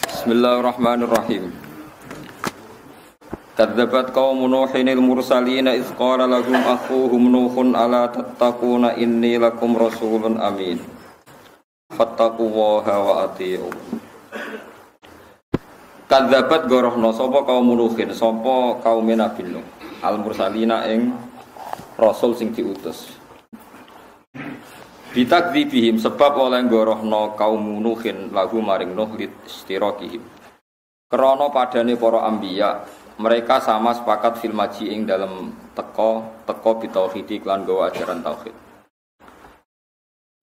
Bismillahirrahmanirrahim. Kadzabat qaumun Nuhin al-mursalin idz qala lahum akhuhum Nuhun ala tattaquna inni lakum rasulun amin. Fattaqullaha wa atii'un. Kadzabat gorohna sapa kaum Nuhin, sapa kaum Nabi Nuh al-mursalina ing rasul sing diutus. Bitakdzibihim sebab oleh gorohna kaum Nuhin lagu maring Nuh listirakihim. Krana padane para anbiya, mereka sama sepakat fil maji ing dalem teka bitauhid lan gawa ajaran tauhid.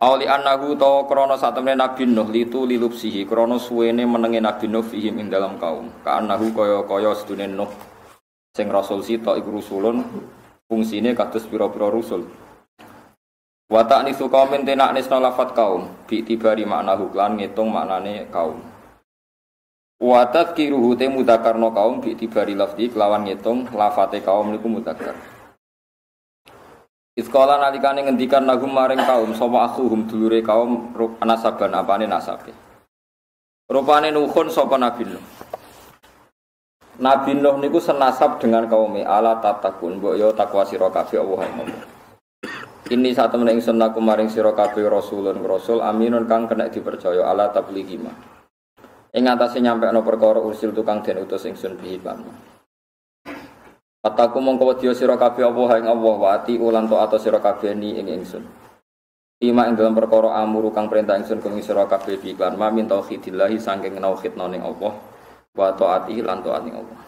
Auli annahu ta krana satemene Nabi Nuh litu lilupsihi krana suwene menenge Nabi Nuh fihim ing dalem kaum. Ka annahu kaya sedune Nuh sing rasul sita iku rusulun fungsine kados pira-pira rusul. Wa ta'nisu qaumin tinaknisna lafat kaum bi tibari maknahu lan ngitung maknane kaum. Wa tadhkiruhu te mudzakarna kaum bi tibari lafzi kelawan ngitung lafate kaum niku mudzakkar. Iskala nalikane ngendikan nagum maring kaum sapa akhuhum dulure kaum nasaban apane nasabe. Rupane Nuhun sapa Nabi Nuh. Nabi Nuh niku senasab dengan kaume ala tatakun mbok yo takwa sira kabeh Allah Allah. Ini saat temen ingsun aku maring sira kabeh rasulun rasul aminun kang kena dipercaya ala tablighima. Ing atase nyampekno perkara ursil tukang den utus ingsun bihi kan. Ataku mongko wedya sira kabeh apa ing Allah wa ati ulan taat sira kabeh ni ing ingsun. Ima ing dalam perkara amuru kang perintah ingsun kang sira kabeh bi iklan ma min tauhidillah saking tauhidna ning Allah wa taati lan taat ning Allah.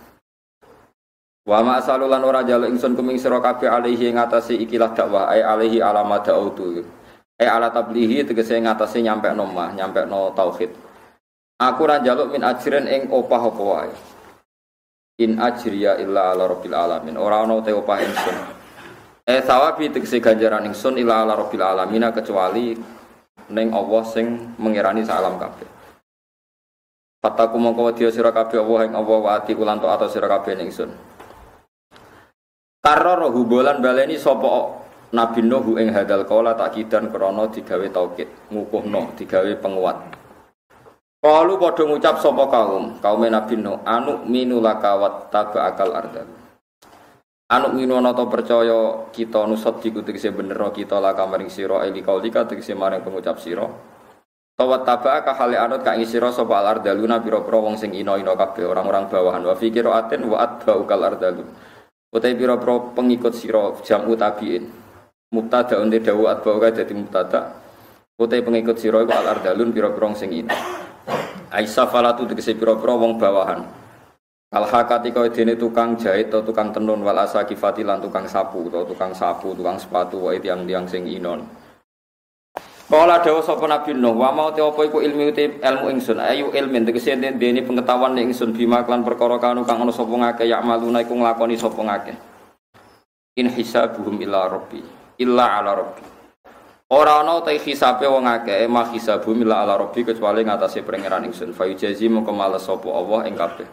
Wa ma asalulan ora jaluk ingsun kuming sira kabeh alaihi ing atase ikilah dakwah ai alaihi alamat dautu. Ala tablihi tegese ing atase nyampekno tauhid. Aku ora njaluk min ajrin ing opah apa wae. In ajriya illa ala rabbil alamin. Ora ana te opah ingsun. Sawabi tegese ganjaran ingsun illa ala rabbil alamin kecuali ning Allah sing mengirani salam kabeh. Fataku mongko wedya sira kabeh Allah ing Allah wa ati ulan taat sira kabeh ning ingsun. Karro hubolan baleni sapa Nabi Nuh ing hadal kala takidan krana digawe taukid, ngukuhno digawe penguat. Kalu padha ngucap sapa kaum Nabi Nuh, anu minulaka wat tabaakal ardal. Anu minono to percaya kita nusat dikutikse bener kita laka maring sira eli kaulika tegese maring pengucap sira. Tawat tabaaka hale anut ka ing sira sapa al ardaluna pira-pira wong sing ina-ina kabeh orang-orang bawahan wa fikiraatin wa atbaukal ardalun. Utai pira-pira pengikut sira jamu tabiin. Mubtada unte dawu atbauka dadi mubtada. Utai pengikut sira iku al ardalun pira-pira sing ina. Aisyah falatu tegese pira-pira wong bawahan. Al hakati kaya dene tukang jahit atau tukang tenun wal asakifati lan tukang sapu, tukang sepatu wae tiang-tiang sing inon. Kala dawuh sapa Nabi Nuh, wa mau te apa iku ilmu ingsun, ayu ilmin tegese dene pengetahuan ning ingsun bima lan perkara kanu kang ana sapa ngake yak maluna iku nglakoni sapa ngake. In hisabuhum illa ala rabbi. Ora ana te hisabe wong akeh, mah hisabuhum illa ala rabbi kecuali ngatasé pangeran ingsun. Fa yujazi mongko males sapa Allah ing kabeh.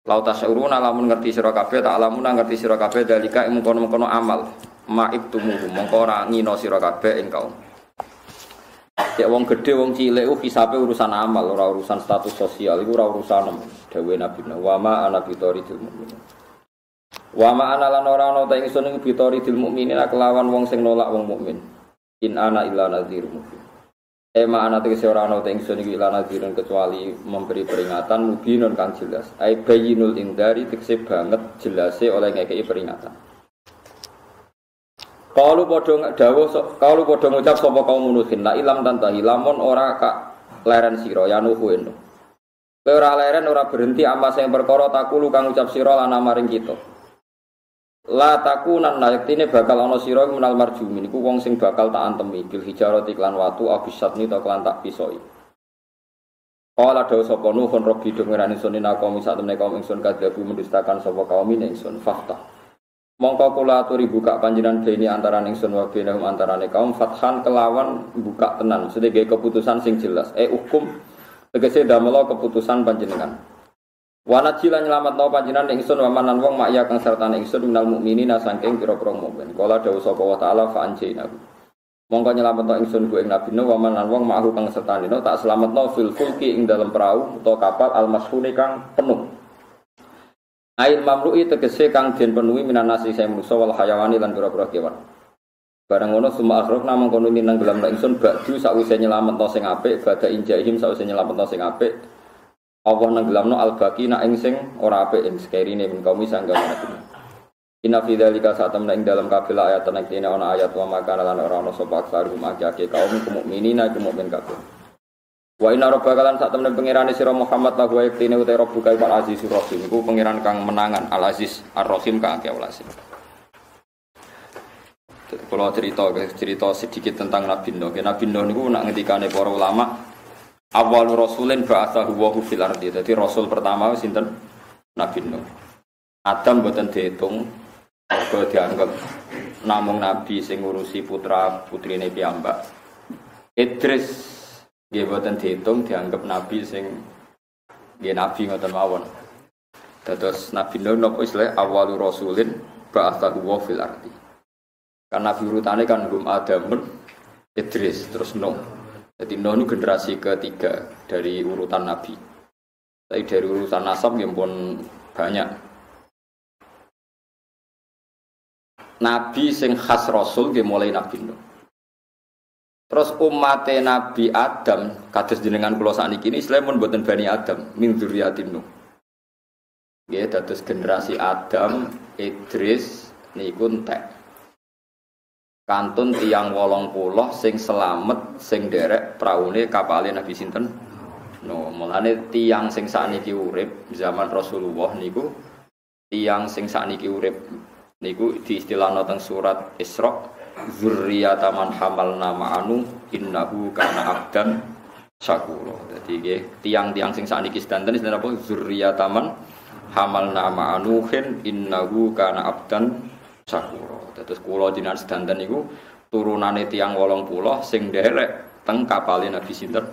Lau tasyuruna lamun ngerti sira kabeh, tak lamun ngerti sira kabeh dalika ing mengkono-mengkono amal. Maib tumuhu mongko ora ngino sira kabeh ing kaum. Cek wong gedhe wong cilik hisabe urusan amal, ora urusan status sosial, iku ora urusan dawuhe Nabi Nuh. Wa ma ana bitoridil mukminin. Wa ma ana lan ora ana ta ingsun iku bitoridil mukminin kelawan wong sing nolak wong mukmin. In ana illa nadhirun mubin. Ma ana tegese ora ana ta ingsun iku illa nadhirun kecuali memberi peringatan mubinun kang jelas. Ai bayyinul indari tegese banget jelase oleh ngekeki peringatan. Kalau padha ngucap sapa kaum Nuhin la ilam tantahi lamun ora kak leren sira ya Nuh eno. Kowe ora leren ora berhenti apa sing perkara takulu kang ngucap sira lan maring kita. La takunan yaktine bakal ana sira menal marjumin iku wong sing bakal tak antemi bil hijarati klan watu abisatni ta klan tak pisoi. Kala dawuh sapa Nuhun rabbi dengerani sunina kaum sak temene kaum ingsun kadhabu mendustakan sapa kaum ingsun fakta. Mongko kula aturi buka panjenengan beni antaraning ingsun wa benahum antarane kaum fathan kelawan buka tenan sedhe keputusan sing jelas hukum tegese damela keputusan panjenengan wa najilan nyelametno panjenengan ingsun wa manan wong mak ya kang sertane ingsun minal mukminina saking pira-pira mukmin kala dawuh sapa wa taala fa anjayna Mongko nyelametno ingsun ku ing Nabi Nuh wa man lan wong ma'hu kang sertane tak slametno fil fulki ing dalam perahu utawa kapal al-mashhuni kang penuh. Ail mamlu'i tegese kang den penuhi minan nasi saya manusa wal hayawani lan pira-pira kewan. Barang ngono suma akhrok namung kono nang gelam ingsun ba'du sakwise nyelametno sing apik badha injahim sakwise nyelametno sing apik. Allah nang gelamno al-baqi nak ing sing ora apik ing sekerine min kaum sangga Nabi. Inna fi dzalika satamna ing dalam kabeh ayat nek dene ana ayat wa maka lan ora ana sapa aksarum akeh kaum mukminina mukmin kabeh. Wa inna rabbaka lan satamna pangerane sira Muhammad la wa yaktine uta rabbuka al azizur rahim iku pangeran kang menangan al aziz ar rahim kang akeh welas. Kalau cerita sedikit tentang Nabi Nuh. Nabi Nuh niku nak ngendikane para ulama awal rasulin ba'atsahu wa fil ardi. Dadi rasul pertama sinten? Nabi Nuh. Adam mboten diitung mergo dianggap namung nabi sing ngurusi putra-putrine piyambak. Idris nggih mboten diitung dianggap nabi sing nggih nabi ngoten mawon. Dados Nabi Nuh napa istilah awal rasulin ba'atsahu wa fil ardi. Karena urutane kan Hum Adamun Idris terus Nuh. Jadi Nuh itu generasi ketiga dari urutan Nabi. Tapi dari urutan nasab yang pun banyak. Nabi sing khas Rasul dia mulai Nabi Nuh. Terus umat Nabi Adam kados jenengan kula sakniki ini Islam pun boten Bani Adam min dzurriyyatin Nuh. Nggih dados generasi Adam, Idris niku entek. Kantun tiang 80 sing selamat sing derek praune kapale Nabi sinten. No, mulane tiang sing sakniki urip zaman Rasulullah niku tiang sing sakniki urip niku diistilahno teng surat Isra dzurriyyata man hamalna ma'anu innahu kana abdan syakura. Dadi nggih tiang-tiang sing sakniki sedanten istilah apa dzurriyyata man hamalna ma'anuhin innahu kana abdan syakura. Terus kula jenengan sedanten niku turunane tiyang 80 sing nderek teng kapale Nabi sinten.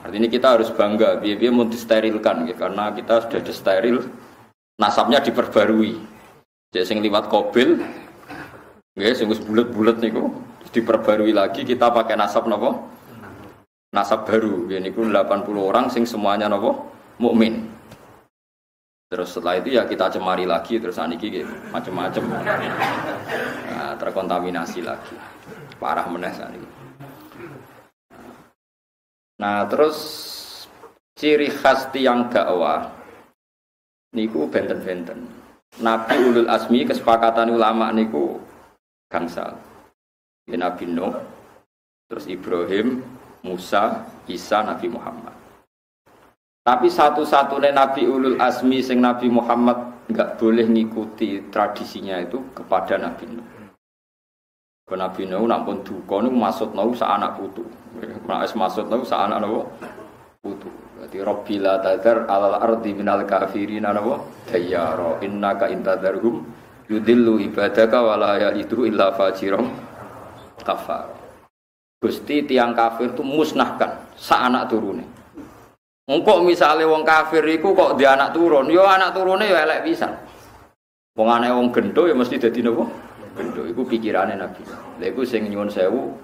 Artinya kita harus bangga piye-piye mun disterilkan ya, karena kita sudah disteril nasabnya diperbarui. Jadi sing liwat Qabil nggih sing wis bulet-bulet niku diperbarui lagi kita pakai nasab napa? Nasab baru. Ya niku 80 orang sing semuanya napa? Mukmin. Terus setelah itu ya kita cemari lagi terus saniki gitu, macam-macam. Nah, terkontaminasi lagi. Parah meneh saniki. Nah, terus ciri khas tiyang dakwah niku benten-benten. Nabi ulul azmi kesepakatan ulama niku gangsal. Ya, Nabi Nuh, terus Ibrahim, Musa, Isa, Nabi Muhammad. Tapi satu-satunya Nabi ulul azmi sing Nabi Muhammad enggak boleh ngikuti tradisinya itu kepada Nabi Nuh. Karena Nabi Nuh nampun duka niku maksudna sak anak putu. Nek wis maksudna sak anak napa? Putu. Berarti Rabbila tadzar alal ardi minal kafirin napa? Tayyara innaka intadarhum yudillu ibadaka wala yalidu illa fajiran kafar. Gusti tiang kafir itu musnahkan sak anak turune. Engkok misalnya wong kafir iku kok dia anak turun, yo anak turune yo elek pisan. Wong anake wong gendho ya mesti dadi napa? Gendho iku pikirane Nabi. Lha iku sing nyuwun sewu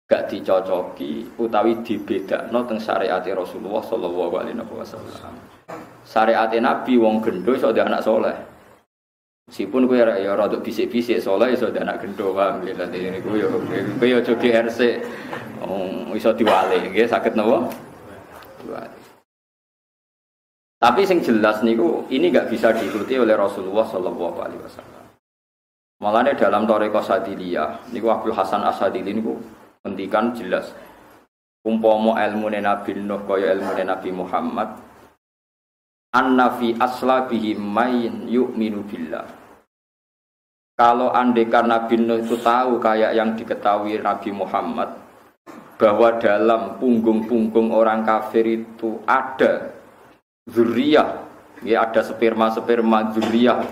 gak dicocoki utawi dibedakno teng syariat Rasulullah sallallahu alaihi wasallam. Syariat Nabi wong gendho iso dadi anak saleh. Meskipun kowe ya rada bisik-bisik saleh iso dadi anak gendho paham ya dadi niku yo kowe yo aja GRC iso diwale nggih saged napa? Diwale. Tapi sing jelas niku ini enggak bisa diikuti oleh Rasulullah sallallahu alaihi wasallam. Malane dalam Thariqah Sadiliyah niku Abdul Hasan As-Sadili niku ngendikan jelas umpama ilmune Nabi Nuh kaya ilmune Nabi Muhammad anna fi aslabihi may yu'minu billah. Kalau andekan Nabi Nuh itu tahu kayak yang diketahui Nabi Muhammad bahwa dalam punggung-punggung orang kafir itu ada zuriyah, ya ada sperma zuriyah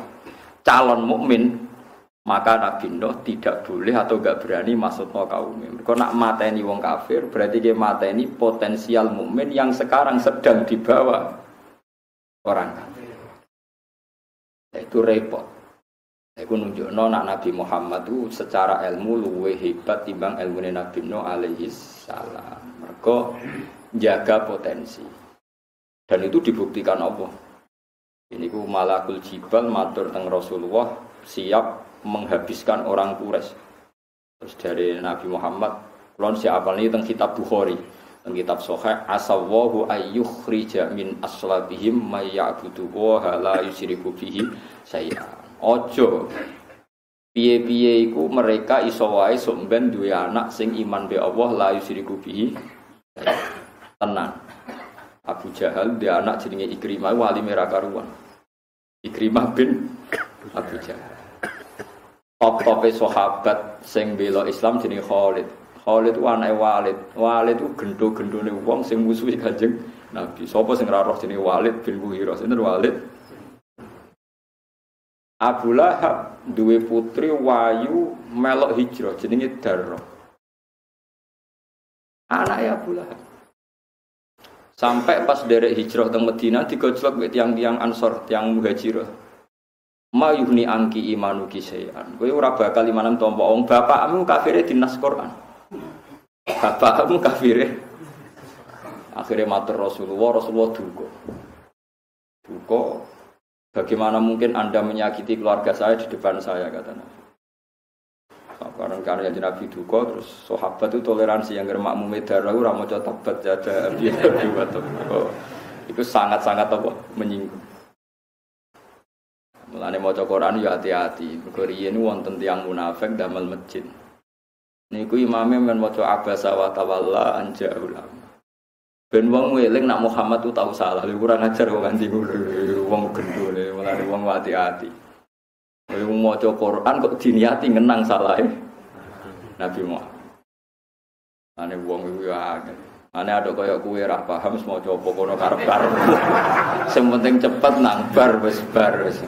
calon mukmin, maka Nabi Nuh tidak boleh atau enggak berani masukno kaumnya. Mergo nak mateni wong kafir berarti dia mateni potensial mukmin yang sekarang sedang dibawa orang kafir. Itu repot. Iku nunjukno nak Nabi Muhammad itu secara ilmu luwih hebat timbang ilmune Nabi Nuh alaihi salam. Mergo jaga potensi. Dan itu dibuktikan Allah. Ini ku malakul jibal matur teng Rasulullah siap menghabiskan orang Quraisy. Terus dari Nabi Muhammad, kulon siapa nih teng kitab Bukhari, teng kitab Sahih, asawahu ayyukhrija min aslabihim may ya'budu wa la yusyriku bihi syai'an. Ojo piye-piye iku mereka iso wae sok ben duwe anak sing iman be Allah la yusyriku bihi. Tenang. Abu Jahal dia anak jenenge Ikrimah wali merah karuan. Ikrimah bin Abu Jahal. Top-tope sahabat sing bela Islam jenenge Khalid. Khalid ku anake Walid. Walid ku gendho-gendhone wong sing musuhi Kanjeng Nabi. Sapa sing ora roh jenenge Walid bin Mughirah. Sinten Walid? Abu Lahab duwe putri wayu melok hijrah jenenge Darrah. Anake Abu Lahab. Sampai pas derek hijrah teng Madinah digojlok mek tiyang-tiyang Ansor, tiyang Muhajirah. Mayuhni angki imanuki sayan. Kowe ora bakal imanan tampa wong bapakmu kafire dinas Quran. Bapakmu kafire. Akhirnya matur Rasulullah duka. Duka. Bagaimana mungkin Anda menyakiti keluarga saya di depan saya, kata Nabi. Karena Nabi duka, terus sahabat itu toleransi yang makmum darah ora maca tabat jada itu sangat-sangat apa menyinggung. Mulane maca Quran ya hati-hati. Mergo riyen wonten tiyang munafik damel masjid. Niku imame men maca abasa wa tawalla anja'ul. Ben wong eling nak Muhammad tu tahu salah, kurang ajar kok nganti ngono. Wong gendone, mulane wong hati-hati. Kowe maca Quran kok diniati ngenang salahe Nabi Muhammad. Ane wong iku ya akeh. Ane ada kaya kowe ora paham wis maca apa kono karep-karep. Sing penting cepet nang bar wis bar wis.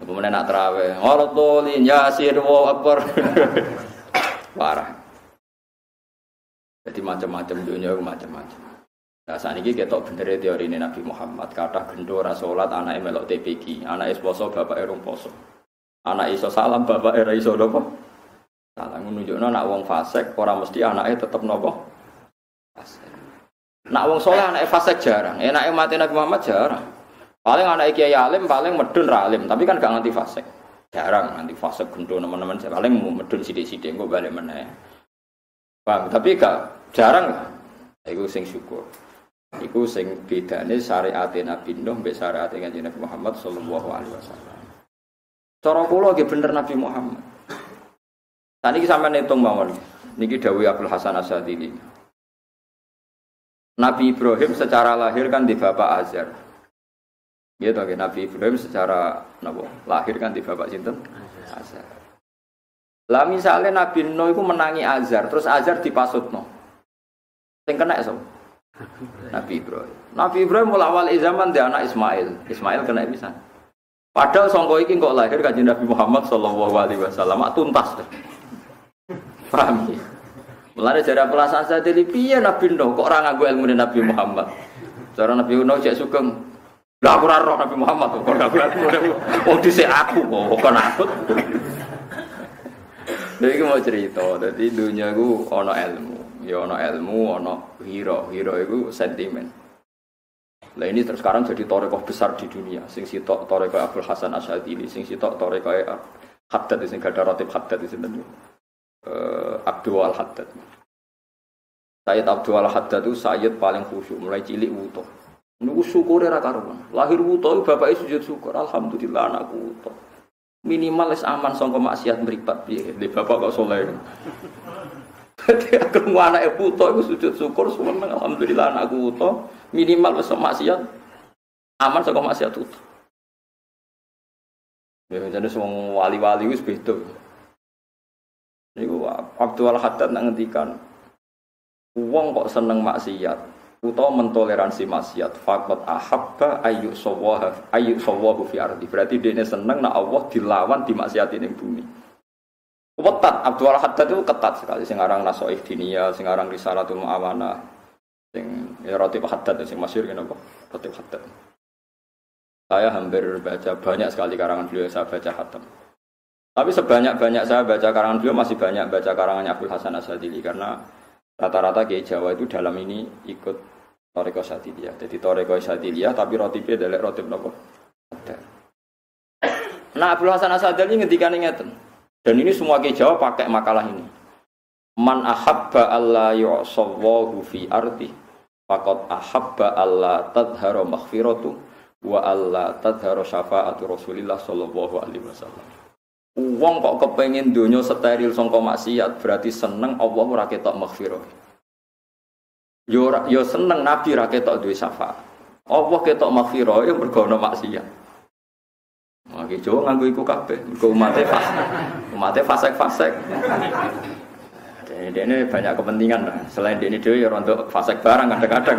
Kemudian nak tarawih, Waladhdallin Yasin wa akbar. Parah. Jadi macam-macam dunia macam-macam. Nah saat ini kita bener teori ini Nabi Muhammad kata gendho ora salat anake melok TPG, anake poso bapake rong poso. Anak iso salam bapake ora iso napa? Salam nunjukno nak wong fasik ora mesti anake tetep napa? Fasik. Nak wong saleh anake fasik jarang, enake mati Nabi Muhammad jarang. Paling anake kiai alim paling medun ra alim, tapi kan gak nganti fasik. Jarang nganti fasik gendho teman-teman paling medun sithik-sithik engko balik meneh. Paham, tapi gak jarang lah. Iku sing syukur. Iku sing bedane syariat Nabi Nuh mbek syariat Kanjeng Nabi Muhammad sallallahu alaihi wasallam. Cara kula nggih bener Nabi Muhammad. Tadi iki sampeyan hitung mawon. Niki dawuh Abdul Hasan Asyadili. Nabi Ibrahim secara lahir kan di bapak Azar. Gitu kan Nabi Ibrahim secara lahir kan di bapak sinten? Azar. Lah misalnya Nabi Nuh itu menangi Azar, terus Azar dipasutno. Sing kena sapa? Nabi Ibrahim. Nabi Ibrahim mulai awal zaman dia anak Ismail. Ismail kena pisan. Padahal sangko iki kok lahir Kanjeng Nabi Muhammad sallallahu alaihi wasallam tuntas. Paham ya? Mulane jare pelasan sadhe piye Nabi Nuh kok ora nganggo ilmu Nabi Muhammad. Cara Nabi Nuh cek sugeng. Lah aku ora roh Nabi Muhammad kok ora aku. Wong dhisik aku kok aku. Lha iki mau cerita, dadi dunya iku ana ilmu, ya ana ilmu, ana hira. Hira iku sentimen. Lah ini terus sekarang jadi thariqah besar di dunia. Sing sitok thariqah Abdul Hasan Asy'adili, sing sitok thariqah Haddad sing gadah ratib Haddad sinten. Abdul Al-Haddad. Sayyid Abdul Al-Haddad itu sayyid paling khusyuk, mulai cilik wutuh. Niku syukure ra karuan. Lahir wutuh bapake sujud syukur, alhamdulillah anakku wutuh. Minimal wis aman sangka maksiat mripat piye. Dhe bapak kok saleh. Dadi aku anake wutuh iku sujud syukur seneng alhamdulillah anakku wutuh. Minimal wis maksiat aman sangka maksiat wutuh. Ya jadi wong wali-wali wis beda. Niku Abdul Haddad nak ngendikan wong kok seneng maksiat utawa mentoleransi maksiat faqat ahabba ayyuk sawahu fi ardi berarti dene seneng nak Allah dilawan dimaksiati ning bumi. Ketat Abdul Haddad itu ketat sekali sing aran Nasaih Diniyah, sing aran Risalatul Muawanah, sing Ratib Haddad sing masyhur kene apa? Ratib Haddad. Saya hampir baca banyak sekali karangan beliau yang saya baca khatam. Tapi sebanyak-banyak saya baca karangan beliau masih banyak baca karangannya Abdul Hasan Asyadzili karena rata-rata Kiai Jawa itu dalam ini ikut Thariqah Syadziliyah. Jadi Thariqah Syadziliyah tapi rotibnya adalah rotib nopo. Nah Abdul Hasan Asyadzili ngendikan ngeten. Dan ini semua Kiai Jawa pakai makalah ini. Man ahabba alla yu'sawwahu fi ardi faqad ahabba alla tadhara maghfiratu wa alla tadhara syafaatu Rasulillah sallallahu alaihi wasallam. Wong kok kepengin donya steril sangka maksiat berarti seneng Allah ora ketok maghfirah. Yo seneng Nabi ra ketok duwe syafaat. Allah ketok maghfirah yo mergo ana maksiat. Maki Jawa nganggo iku kabeh, mergo umate fasik-fasik. Ini banyak kepentingan selain ini dhewe ya untuk fasik barang kadang-kadang.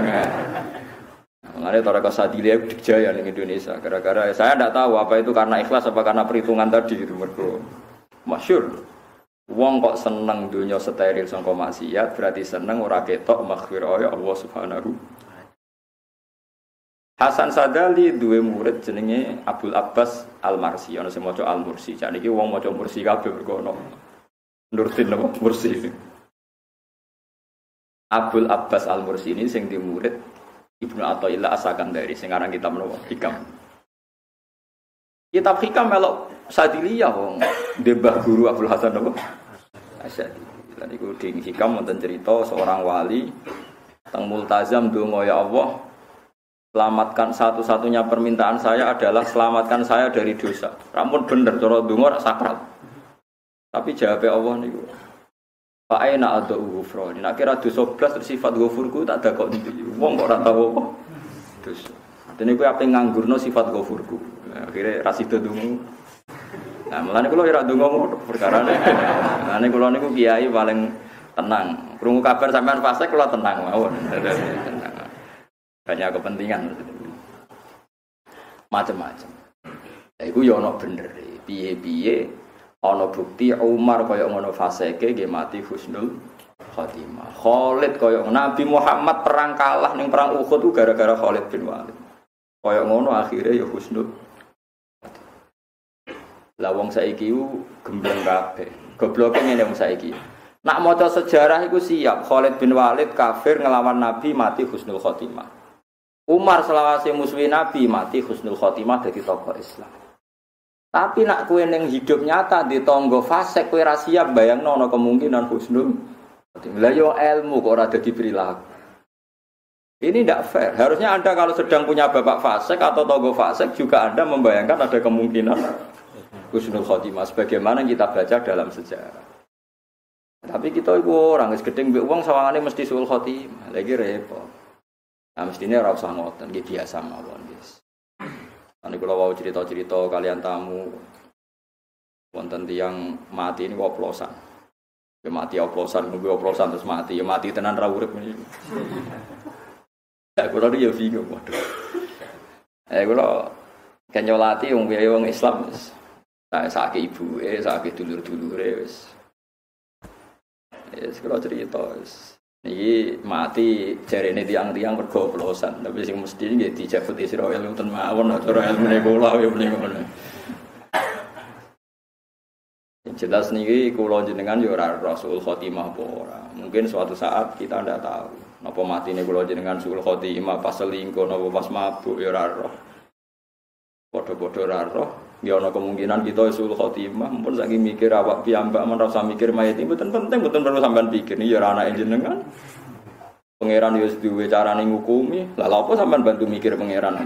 Mengenai Thariqah Syadziliyah dijaya di Indonesia. Gara-gara saya tidak tahu apa itu karena ikhlas apa karena perhitungan tadi itu mergo masyhur. Wong kok seneng dunia steril sangka maksiat berarti seneng ora ketok maghfirah Allah Subhanahu. Hasan Sadzali duwe murid jenenge Abdul Abbas Al-Marsi, ana sing maca Al-Mursi. Jan iki wong maca Mursi kabeh mergo ono Nurdin napa Mursi. Abdul Abbas Al-Mursi ini sing di murid Ibnu Athaillah As-Sakandari sing aran kitab menapa Hikam. Kitab Hikam melok Syadziliyah wong Mbah Guru Abdul Hasan napa Asyadzili. Lan iku di Hikam wonten cerita seorang wali teng multazam donga ya Allah selamatkan satu-satunya permintaan saya adalah selamatkan saya dari dosa. Rampun bener cara donga ora sakral. Tapi jawab Allah niku fa aina adu ghufran. Nek kira dosa blas sifat ghafurku tak ada kok ndi. Wong kok ora tau apa. Dosa. Dene kuwi ape nganggurno sifat ghafurku. Akhire ra sida dungu. Nah, mulane kula ora ndonga ngono perkarane. Mulane kula niku kiai paling tenang. Krungu kabar sampean fase kula tenang mawon. Tenang. Banyak kepentingan. Macam-macam. Lah iku yo ana bener. Piye-piye ana bukti Umar kaya ngono faseke nggih mati husnul khotimah. Khalid kaya Nabi Muhammad perang kalah ning perang Uhud ku gara-gara Khalid bin Walid. Kaya ngono akhire ya husnul. Lah wong saiki ku gembleng kabeh. Gobloke ngene wong saiki. Nak maca sejarah iku siap Khalid bin Walid kafir ngelawan Nabi mati husnul khotimah. Umar selawase musuhi Nabi mati husnul khotimah dadi tokoh Islam. Tapi nak kowe ning hidup nyata di tangga fasik kowe ra siap bayangno ana kemungkinan husnul. Lah yo ilmu kok ora dadi perilaku. Ini tidak fair. Harusnya Anda kalau sedang punya bapak fasik atau tangga fasik juga Anda membayangkan ada kemungkinan husnul khotimah sebagaimana kita baca dalam sejarah. Tapi kita iku orang wis gedeng mbek wong sawangane mesti sul khotimah. Lagi repot. Nah mestine ora usah ngoten, nggih biasa mawon, guys. Ane kula wau cerita-cerita kalian tamu wonten tiyang mati ini oplosan. Ya mati oplosan, nunggu oplosan terus mati. Ya mati tenan ra urip niku. Ya kula ya bingung waduh. Kula kenyolati wong Islam wis. Sakake ibuke, sakake dulur-dulure wis. Wis kula cerita wis. Niki mati jarene tiang-tiang mergo oplosan, tapi sing mesti nggih dijabut Israil wonten mawon cara ilmune kula ya mrene ngono. Jelas niki kula jenengan ya ora Rasul Khotimah apa ora. Mungkin suatu saat kita ndak tahu. Napa matine kula jenengan Rasul Khotimah pas selingkuh napa pas mabuk ya ora roh. Padha-padha ora roh. Ya ana kemungkinan kita Rasul Khotimah mumpun saking mikir awak piyambak men rasa mikir mayit iki mboten penting, mboten perlu sampean pikir. Iki ya ora anake jenengan. Pangeran yo duwe carane ngukumi. Lah lha apa sampean bantu mikir pangeran?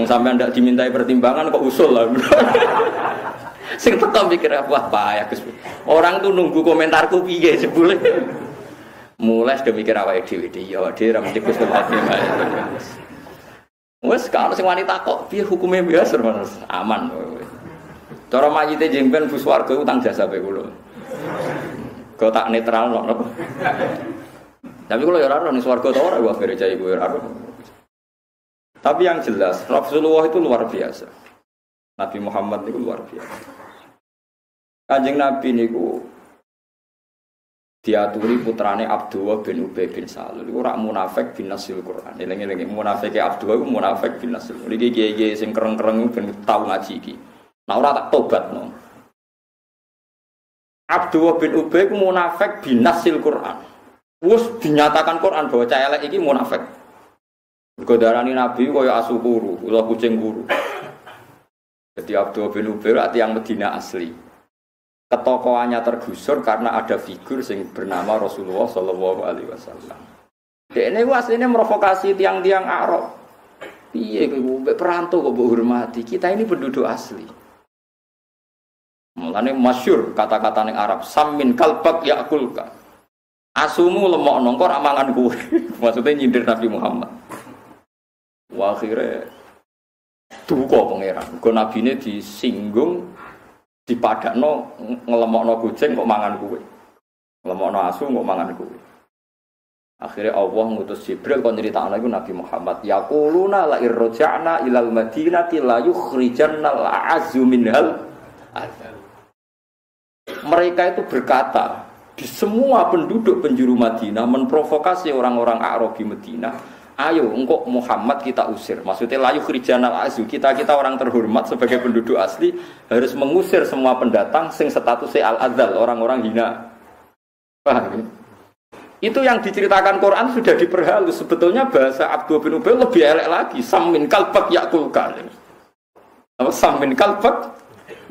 Wong sampean ndak dimintai pertimbangan kok usul lah. Sing teko mikir apa ya Gus. Orang tuh nunggu komentarku piye jebule. Mulai sudah mikir awake dhewe ya dhewe ra mesti Gus Khotimah. Wes kalau sing wanita kok piye hukume biasa Mas? Aman. Cara mayite jengben bus warga utang jasa bae kula. Kok tak netral napa? Tapi kula ya ora ning swarga ta ora wae gereja iku ora. Tapi yang jelas Rasulullah itu luar biasa. Nabi Muhammad itu luar biasa. Kanjeng Nabi niku diaturi putrane Abdullah bin Ubay bin Salul iku ora munafik bin nasil Quran. Eling-eling munafike Abdullah iku munafik bin nasil. Iki kiye-kiye sing kereng-kereng ben tau ngaji iki. Nah ora tak tobatno. Abdullah bin Ubay iku munafik bin nasil Quran. Wis dinyatakan Quran bahwa cah elek iki munafik. Mergo darani Nabi kaya asu kuru, ula kucing kuru. Jadi Abdullah bin Ubay ati yang Medina asli. Ketokohannya tergusur karena ada figur yang bernama Rasulullah Shallallahu Alaihi Wasallam. Ini aslinya merovokasi tiang-tiang Arab. Iya, perantau kok hormati. Kita ini penduduk asli. Mulanya masyur kata-kata yang Arab. Samin kalbak yakulka. Asumu lemok nongkor amangan gue. Maksudnya nyindir Nabi Muhammad. Wah akhirnya duka pangeran. Gue Nabi ini disinggung. Dipadakno ngelemokno kucing kok mangan kuwe. Ngelemokno asu kok mangan kuwe. Akhirnya Allah ngutus Jibril kon nyritakno iku Nabi Muhammad, yaquluna la irja'na ilal madinati la yukhrijanna al-'azzu minhal azal. Mereka itu berkata, di semua penduduk penjuru Madinah memprovokasi orang-orang Arabi Madinah. Ayo engkau Muhammad kita usir. Maksudnya layu khrijanal azu. Kita orang terhormat sebagai penduduk asli harus mengusir semua pendatang sing statusnya al-adzal, orang-orang hina. Paham ya? Itu yang diceritakan Quran sudah diperhalus. Sebetulnya bahasa Abdullah bin Ubay lebih elek lagi. Samin kalbak yakulka. Samin kalbak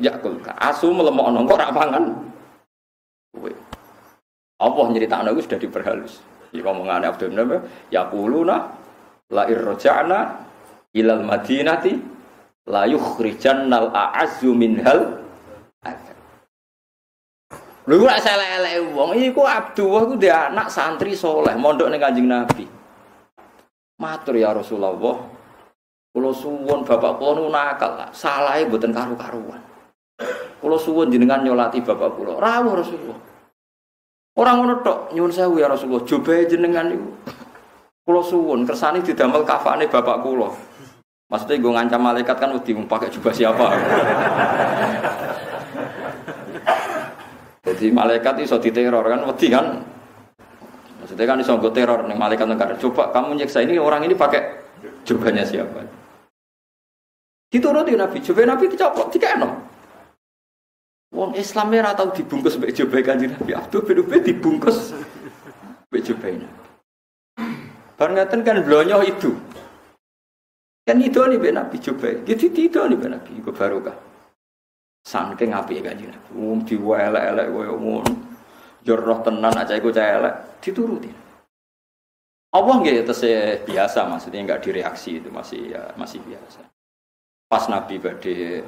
yakulka. Asu melemokno kok ora mangan. Allah nyeritakno itu sudah diperhalus. Iki omongane Abdul bin Ubay, yaquluna la irja'na ilal madinati la yukhrijannal a'azzu minhal azal. Lha ora elek-elek wong iku Abdullah ku dia anak santri soleh mondok ning Kanjeng Nabi. Matur ya Rasulullah, kula suwun bapak kula nu nakal, salahe mboten karu-karuan. Kula suwun jenengan nyolati bapak kula. Rawuh Rasulullah. Orang ngono tok nyuwun sewu ya Rasulullah, jobahe jenengan niku. Kula suwun kersane didamel kafane bapak kula. Maksudnya nggo ngancam malaikat kan wedi pakai jubah siapa. Jadi malaikat iso diteror kan wedi kan. Maksudnya kan iso nggo teror ning malaikat negara. Coba kamu nyiksa ini orang ini pakai jubahnya siapa. Dituruti Nabi, jubah Nabi dicoplok dikeno. Wong Islam ora tau dibungkus mbek jobahe Kanjeng Nabi. Abdul bin Ubay dibungkus mbek jobahe. Bar ngaten kan blonyo itu. Kan itu nih mbek Nabi jobahe. Gitu itu nih mbek Nabi iku barokah. Saking apike Kanjeng Nabi. Diwelek-elek koyo ngono. Yo roh tenan aja iku cah elek dituruti. Allah nggih tesih biasa maksudnya enggak direaksi itu masih biasa. Pas Nabi badhe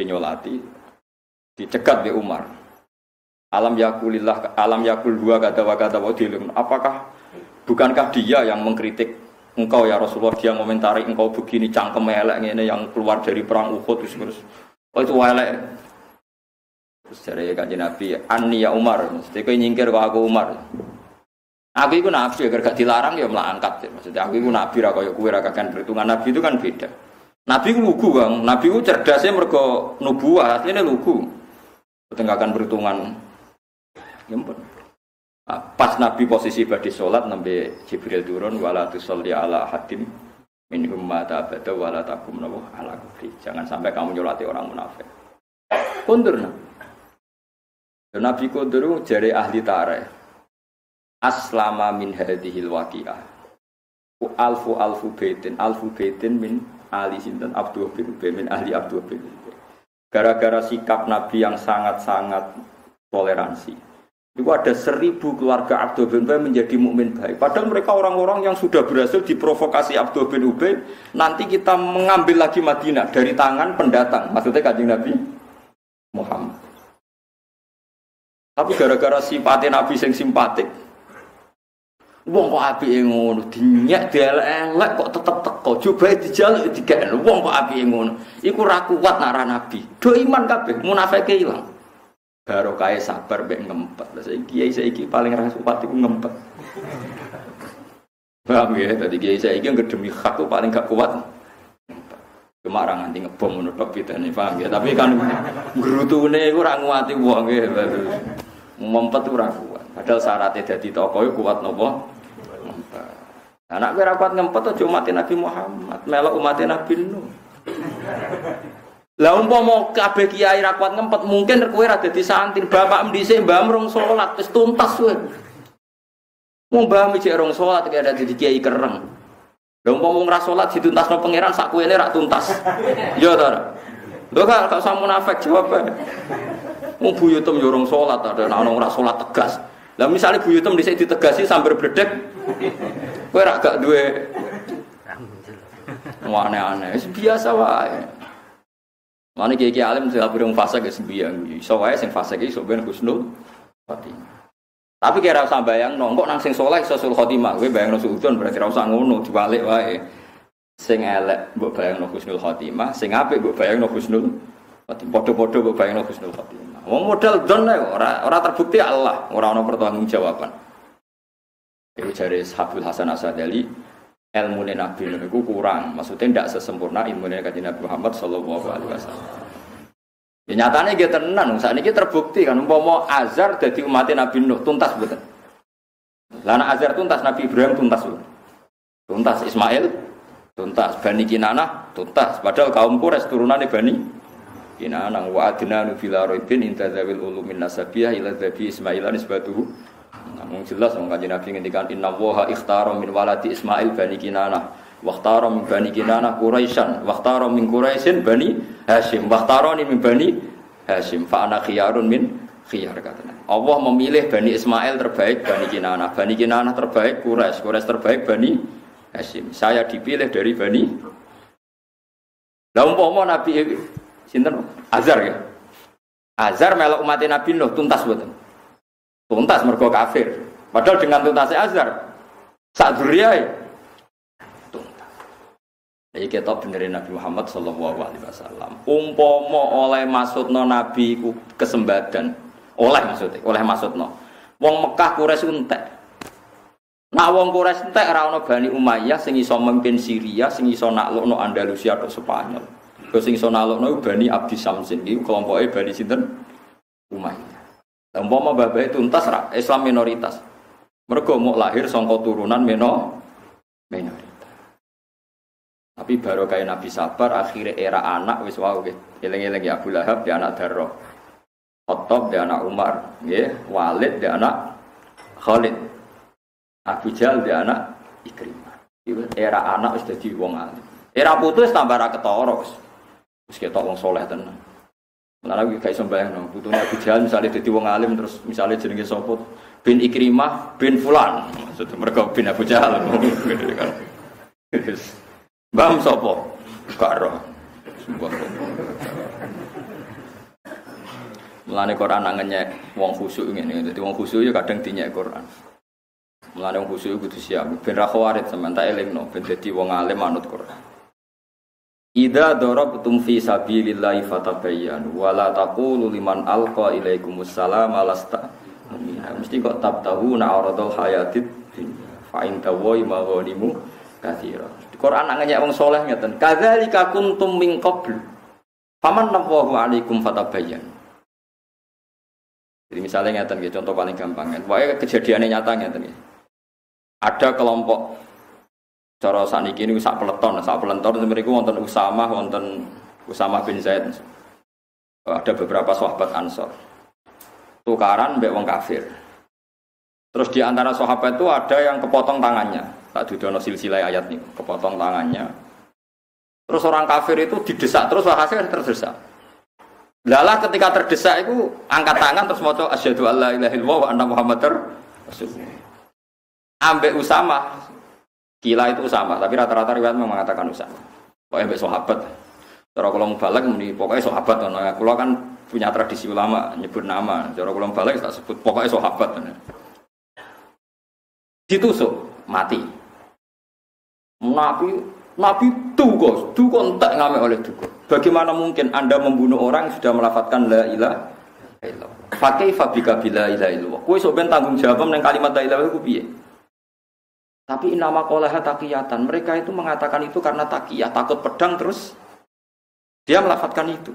nyolati dicegat oleh Umar. Alam yakul dua kata wadilum. Apakah bukankah dia yang mengkritik engkau ya Rasulullah, dia komentari engkau begini cangkem elek ngene yang keluar dari perang Uhud terus. Oh itu elek. Terus dari Kanjeng Nabi, "Anni ya Umar." Mesti kowe nyingkir kok aku Umar. Aku iku nabi agar gak dilarang ya melangkat. Maksudnya aku iku nabi ra kaya kowe ra kakan perhitungan nabi itu kan beda. Nabi ku lugu, Bang. Nabi ku cerdasnya mergo nubuwah, asline lugu. Tenggakan perhitungan. Nyempet. Pas Nabi posisi badhe salat nembe Jibril turun wala tusalli ala hadim minhum mata abada wala taqum nawa ala kufri. Jangan sampai kamu nyolati orang munafik. Kondur. Nabi kondur jare ahli tarikh. Aslama min hadhil waqi'ah. Alfu baitin min ahli sinten Abdullah bin Ubay min ahli Abdullah bin Ubay. Gara-gara sikap Nabi yang sangat-sangat toleransi. Itu ada 1000 keluarga Abdullah bin Ubay menjadi mukmin baik. Padahal mereka orang-orang yang sudah berhasil diprovokasi Abdullah bin Ubay. Nanti kita mengambil lagi Madinah dari tangan pendatang. Maksudnya Kanjeng Nabi Muhammad. Tapi gara-gara sifatnya Nabi yang simpatik. Wong kok apike ngono, dinyek dielek-elek kok tetep teko. Coba dijaluk digekno. Wong kok apike ngono. Iku ra kuat nak ra Nabi. Do iman kabeh, munafike ilang. Barokah sabar mek ngempet. Lah saiki paling ra kuat iku ngempet. Paham ya? Dadi kiai saiki ngedemi hak ku paling gak kuat. Cuma ra nganti ngebom ngono tok pitane, paham ya? Tapi kan grutune iku ra nguati wong nggih. Mempet ora kuat. Padahal syaratnya dadi tokoh kuat napa? Ngempet. Anak kowe ra kuat ngempet aja umat Nabi Muhammad, melok umat Nabi Nuh. Lah umpama kabeh kiai ra kuat ngempet, mungkin kowe ra dadi santri. Bapak dhisik mbah rong salat wis tuntas kowe. Wong mbah mijik rong salat kaya dadi kiai kereng. Lah umpama ora salat dituntasno pangeran sak kuwene ra tuntas. Ya ta. Lho gak usah munafik jawab ae. Wong buyutem yo rong salat ada ana ora salat tegas. Lah misale buyutem dhisik ditegasi sambil bledek. Kowe ra gak duwe aneh-aneh. Biasa wae. Mane kiai alim sing burung fase ge sembiang. Iso wae sing fase iki iso ben husnul khotimah. Tapi kira usah bayangno, kok nang sing saleh iso husnul khotimah. Kowe bayangno suudon berarti ra usah ngono, dibalik wae. Sing elek mbok bayangno husnul khotimah, sing apik mbok bayangno husnul khotimah. Padha-padha mbok bayangno husnul khotimah. Wong modal don ora terbukti Allah, ora ana pertanggungjawaban. Iku jare Habib Hasan Asadali, ilmune Nabi Nuh iku kurang, maksudnya ndak sesempurna ilmune Kanjeng Nabi Muhammad sallallahu alaihi wasallam. Ya nyatane nggih tenan, sakniki terbukti kan umpama Azar dadi umat Nabi Nuh tuntas mboten. Lah nek Azar tuntas Nabi Ibrahim tuntas mboten. Tuntas Ismail tuntas, Bani Kinanah tuntas, padahal kaum Quraisy turunane Bani Kinanah wa adnanu fil araibin intazawil ulumin nasabiyah ila dzabi Ismail nisbatuhu. Namun jelas wong Kanjeng Nabi ngendikan inna waha ikhtara min waladi Ismail Bani Kinanah wa ikhtara min Bani Kinanah Quraisyan wa ikhtara min Quraisyin Bani Hashim wa ikhtarani min Bani Hashim fa ana khiyarun min khiyar katanya. Allah memilih Bani Ismail terbaik Bani Kinanah terbaik Quraisy terbaik Bani Hashim. Saya dipilih dari Bani. Lah umpama Nabi sinten Azar ya. Azar melok umat Nabi Nuh tuntas mboten. Tuntas mergo kafir. Padahal dengan tuntasnya Azar sak duriyae tuntas. Iki ketok benerin Nabi Muhammad sallallahu alaihi wasallam. Umpama oleh maksudno Nabi ku kesembadan. Oleh maksudno. Wong Mekah Quraisy entek. Nah wong Quraisy entek ora ana Bani Umayyah sing iso memimpin Syria, sing iso naklukno Andalusia atau Spanyol. Sing iso naklukno Bani Abdi Samsin iki kelompoke Bani sinten Umayyah. Lah umpama babahe tuntas ra Islam minoritas. Mergo muk lahir saka turunan minoritas. Tapi baru kaya Nabi sabar akhirnya era anak wis wae nggih. Eling-eling ya Abu Lahab dia anak Darrah. Khattab dia anak Umar, nggih. Walid dia anak Khalid. Abu Jahal dia anak Ikrimah. Era anak wis dadi wong alim. Era putus tambah ra ketara wis. Wis ketok wong saleh tenan. Mulane iki gak iso mbayangno, putune Abu Jahal misale dadi wong alim terus misale jenenge sapa? Bin Ikrimah bin Fulan. Maksudnya mereka bin Abu Jahal. Bam sapa? Karo. Mulane Quran ngenyek wong khusyuk ngene. Dadi wong khusyuk ya kadang dinyek Quran. Mulane wong khusyuk kudu siap ben ra khawarit sampean tak elingno ben dadi wong alim manut Quran. Idza darabtum fi sabilillahi fatabayyanu wa la taqulu liman alqa ilaikumus salama lasta mu'mina. Mesti kok tabtahuna aradul hayatid dunya fa in tawai maghanimu katsira. Di Quran ngenyek wong saleh ngeten. Kadzalika kuntum min qabl. Faman nawahu alaikum fatabayyan. Jadi misalnya ngeten nggih contoh paling gampang kan. Wae kejadiane nyata ngeten nggih. Ada kelompok cara saniki niku sak peleton mriku wonten Usamah bin Zaid. Ada beberapa sahabat Ansor. Tukaran mbek wong kafir. Terus di antara sahabat itu ada yang kepotong tangannya. Tak dudono silsilah ayat niku, kepotong tangannya. Terus orang kafir itu didesak terus hasil terdesak. Lalah ketika terdesak itu angkat tangan terus maca asyhadu alla ilaha illallah wa anna muhammadar rasulullah. Ambek Usamah. Kila itu Usamah, tapi rata-rata riwayat mengatakan Usamah. Pokoknya ambek sahabat. Cara kula mubalak muni pokoknya sahabat ana. Kula kan punya tradisi ulama nyebut nama. Cara kula mubalak tak sebut pokoknya sahabat. Ditusuk, mati. Nabi duga entek ngame oleh duga. Bagaimana mungkin Anda membunuh orang yang sudah melafatkan la ilaha illallah? Fa kaifa bika bila ilaha illallah? Kowe sok ben tanggung jawab nang kalimat la ilaha iku piye? Tapi nama qolaha taqiyatan. Mereka itu mengatakan itu karena taqiyah, takut pedang terus dia melafatkan itu.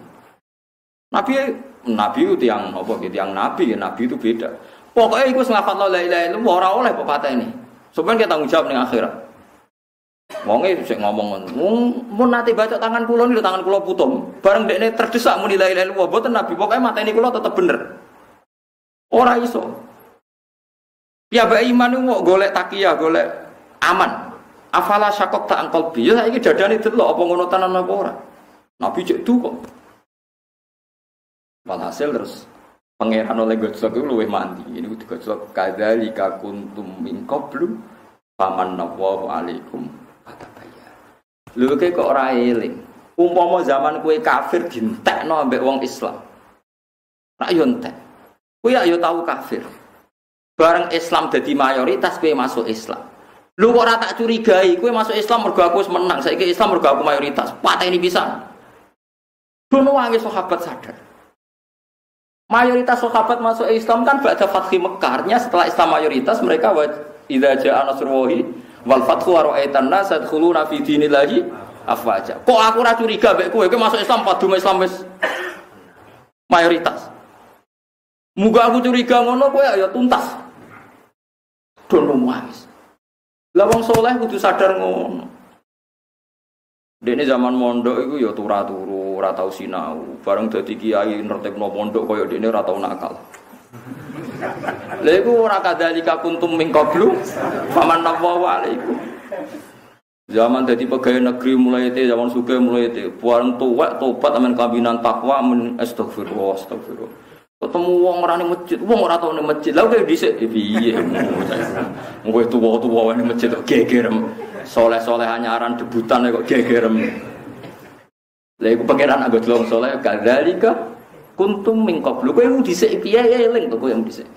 Nabi itu tiang apa gitu, tiang nabi itu beda. Pokoknya iku nglafal la ilaha illallah ora oleh kok pateni. Sampeyan kita tanggung jawab ning akhirat. Wonge sik ngomong mun nate bacok tangan kula niku tangan kula putung. Bareng dekne terdesak muni la ilaha illallah mboten nabi pokoke mateni kula tetep bener. Ora iso. Piyambak iman niku kok golek takiyah, golek aman. Afala syaqaq ta angkal bi. Ya saiki dadane delok apa ngono tenan apa ora. Nabi cek duka. Walhasil terus pangeran oleh gojlok itu luwih mandi. Ini digojlok kadzalika kuntum min qablu famanallahu alaikum fatabayyan. Lho kok ora eling. Umpama zaman kowe kafir dientekno ambek wong Islam. Rak yo entek. Kowe yo tau kafir. Bareng Islam dadi mayoritas kowe masuk Islam. Lho kok ora tak curigai kowe masuk Islam mergo aku wis menang. Saiki Islam mergo aku mayoritas. Pateni pisan. Dono wangi sahabat sadar. Mayoritas sahabat masuk Islam kan ba'da fathi Mekkah. Artinya setelah Islam mayoritas mereka idza ja'a nasrullahi wal fathu wa ra'aitan nas yadkhuluna fi dinillahi afwaja. Kok aku ora curiga mek kowe masuk Islam padha Islam wis mayoritas. Muga aku curiga ngono kowe ya tuntas. Dono wis. Lah wong saleh kudu sadar ngono. Dene zaman mondok iku ya turu-turu, ora tau sinau. Bareng dadi kiai nertibno pondok kaya dene ora tau nakal. Lha iku ora kadzalika kuntum min qablu famanallahu alaikum. Zaman dadi pegawai negeri mulai itu, zaman sugih mulai itu. Bareng tuwek tobat amen kabinan takwa men astagfirullah. Ketemu wong ora ning masjid, wong ora tau ning masjid. Lah kok dhisik piye? Kowe tuwa-tuwa ning masjid kok gegerem. Soleh-soleh anyaran debutan kok gegerem. Lha iku pangeran anggo delong soleh kadzalika kuntum min qablu. Kowe dhisik piye eling to kowe dhisik.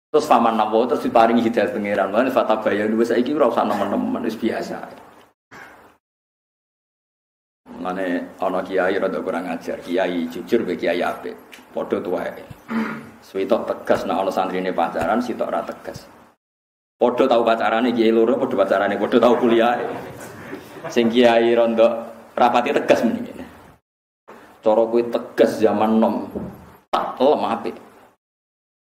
Terus faman nawa terus diparingi hidayah pangeran. Lan fatabayyan wis saiki ora usah nemen-nemen wis biasa. Mane ana kiai rada kurang ajar, kiai jujur be kiai apik. Padha tuwae. Suwitok tegas nek ana santrine pacaran, sitok ora tegas. Padha tau pacarane kiai loro, padha pacarane, padha tau kuliah. Sing kiai rondo rapati tegas mrene. Cara kowe tegas zaman nom. Tak lemah apik.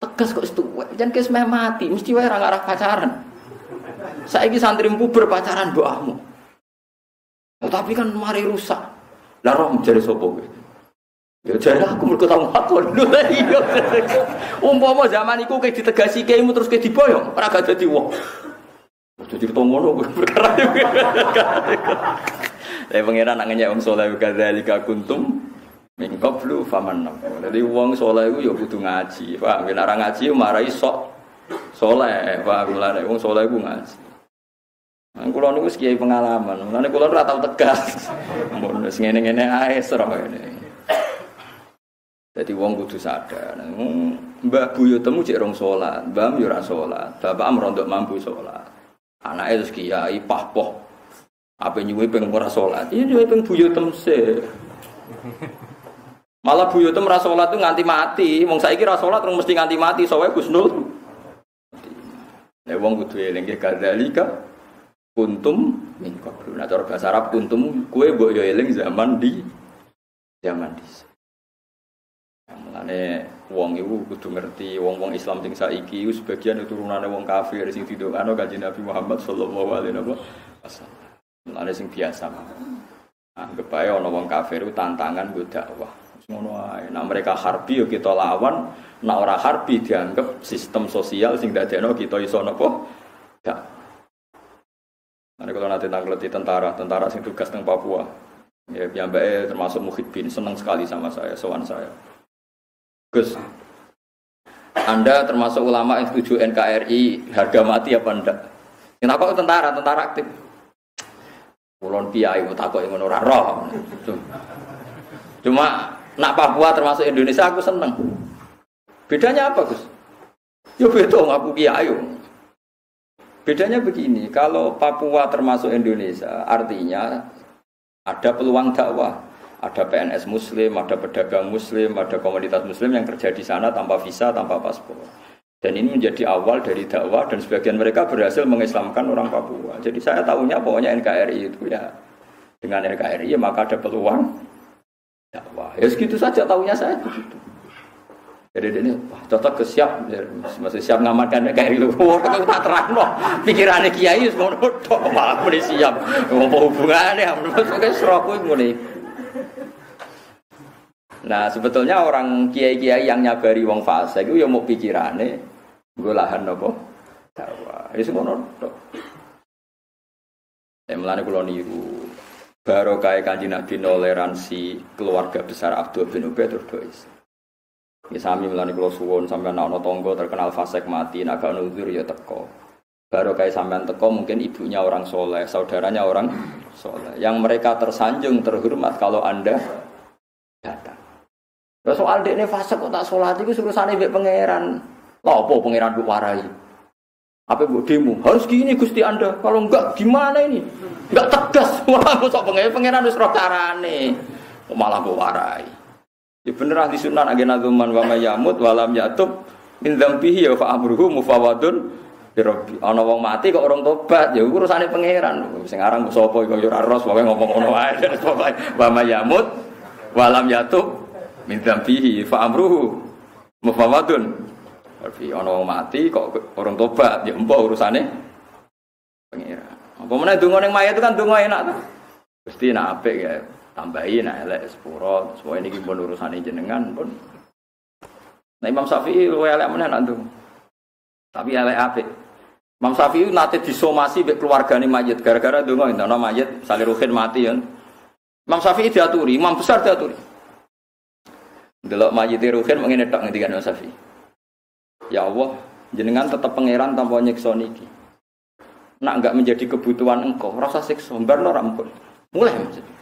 Tegas kok tuwek, jan kes meh mati, mesti wae ora ngarah pacaran. Saiki santri puber pacaran mbokmu. Oh, tapi kan mari rusak. Lah roh jare sapa kowe? Ya jare aku mergo tau ngakon. Umpama zaman iku kowe ditegasi kiaimu terus kowe diboyong, ora gak dadi wong. Ojo cerita ngono kowe perkara. Lah pangeran nak ngenyek wong saleh kadzalika kuntum min qablu faman. Dadi wong saleh iku ya kudu ngaji. Pak, nek ora ngaji marai sok saleh. Pak, lha wong saleh iku ngaji. Kula niku wis kiai pengalaman. Mulane kula ora tau tegas. Mun wis ngene-ngene ae serem ngene. Dadi wong kudu sadar. Mbah buyutemu cek rong salat, mbah yo ora salat. Bapak merondok mampu salat. Anake terus kiai pahpoh. Ape nyuwe ping ora salat. Iya nyuwe ping buyutem se. Malah buyutem ora salat tuh nganti mati. Wong saiki ora salat terus mesti nganti mati. Sowe Gusnul. Nek wong kudu eling kadzalika kuntum min qablu. Nah cara bahasa Arab kuntum kowe mbok yo eling zaman di. Mulane wong iku kudu ngerti wong-wong Islam sing saiki iku sebagian turunane wong kafir sing didongakno Kanjeng Nabi Muhammad sallallahu alaihi wasallam. Mulane sing biasa. Anggap ae ana wong kafir iku tantangan nggo dakwah. Wis ngono ae. Nek mereka harbi yo kita lawan, nek ora harbi dianggap sistem sosial sing dadekno kita iso napa? Dak. Nanti kalau nanti tanggleti tentara sing tugas teng Papua, ya piyambake termasuk Muhyiddin senang sekali sama saya, sowan saya. Gus, Anda termasuk ulama yang setuju NKRI harga mati apa enggak? Kenapa tentara aktif? Kulon piye kok takoki ngono ora roh. Cuma nak Papua termasuk Indonesia aku seneng. Bedanya apa, Gus? Yo beda aku kiai. Bedanya begini, kalau Papua termasuk Indonesia, artinya ada peluang dakwah. Ada PNS Muslim, ada pedagang Muslim, ada komunitas Muslim yang kerja di sana tanpa visa, tanpa paspor. Dan ini menjadi awal dari dakwah dan sebagian mereka berhasil mengislamkan orang Papua. Jadi saya tahunya pokoknya NKRI itu ya, dengan NKRI ya maka ada peluang dakwah. Ya segitu saja tahunya saya begitu. Jadi ini cocok ke siap, masih siap ngamalkan kayak itu. Orang tak terang loh, pikirannya kiai semua tok malah muni siap. Apa hubungannya? Maksudnya seroku muni. Nah sebetulnya orang kiai-kiai yang nyabari wong fase itu ya mau pikirannya, gue lahan apa? Dakwah. Itu semua tok. Mulane kula niku barokah Kanjeng Nabi toleransi keluarga besar Abdul bin Ubay terus. Ya sami mulane kula suwun sampeyan ana tangga terkenal fasik mati nek gak nuzur ya teko. Barokah sampeyan teko mungkin ibunya orang soleh, saudaranya orang soleh. Yang mereka tersanjung terhormat kalau Anda datang. Lah soal dekne fasik kok tak salat iku urusane mbek pangeran. Lha apa pangeran mbok warai? Apa mbok demo? Harus gini Gusti Anda. Kalau enggak gimana ini? Enggak tegas. Wah, kok pangeran wis roh carane. Malah mbok warai. Ya bener ahli sunnah agena zaman wa mayamut walam yatub min dzambihi fa amruhu mufawadun bi rabbi. Ana wong mati kok orang tobat ya urusane pangeran. Sing aran sapa iku ya ora ros wae ngomong ngono wae. Wa mayamut walam yatub min dzambihi fa amruhu mufawadun. Berarti ana wong mati kok orang tobat ya empuk urusane pangeran. Apa meneh donga ning mayit itu kan donga enak to. Gusti nek apik ya tambahin elek sepuro, semua ini pun urusan jenengan pun. Nah Imam Syafi'i luwe elek meneh nak ndung. Tapi elek apik. Imam Syafi'i nate disomasi mbek keluargane mayit gara-gara ndonga ana mayit Saliruhin mati ya. Imam Syafi'i diaturi, imam besar diaturi. Delok mayit Ruhin mengene tok ngendikan Imam Syafi'i. Ya Allah, jenengan tetap pangeran tanpa nyiksa niki. Nak enggak menjadi kebutuhan engkau, rasa siksa barno rampun. Mulai maksudnya.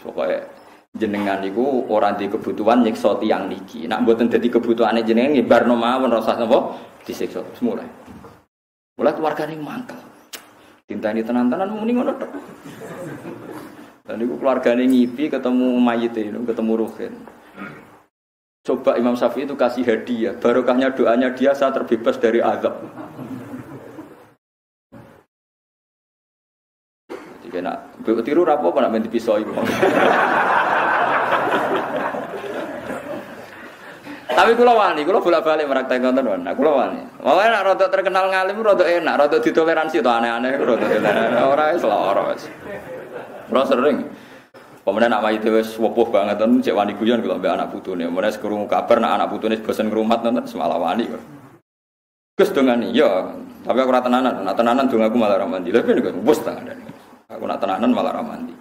Pokoknya jenengan itu orang di kebutuhan nyiksa tiyang niki. Nak mboten dadi kebutuhane jenengan ngibarno mawon rasa napa disiksa semula. Mulai keluargane mangkel. Tintani tenan-tenan muni ngono tok. Dan niku keluargane ngipi ketemu mayit itu, ketemu Ruhin. Coba Imam Syafi'i itu kasih hadiah, barokahnya doanya dia saya terbebas dari azab. Nak tiru rapo apa nak main pisau ibu. Tapi kula wani, kula bolak-balik meraktek konten wan. Nah, kula wani. Wae nak rada terkenal ngalim rada enak, rada ditoleransi to aneh-aneh rada enak. Ora wis lara wis. Ora sering. Pemenang nak mayit wis wopoh banget ten cek wani guyon kula mbek anak putune. Menes krungu kabar nak anak putune bosen ngrumat nonton semalah wani kok. Gus dongani, ya. Tapi aku ora tenanan, nak tenanan dong aku malah ra mandi. Lha ben kok bos tangan. Aku nak tenanan malah ramandi.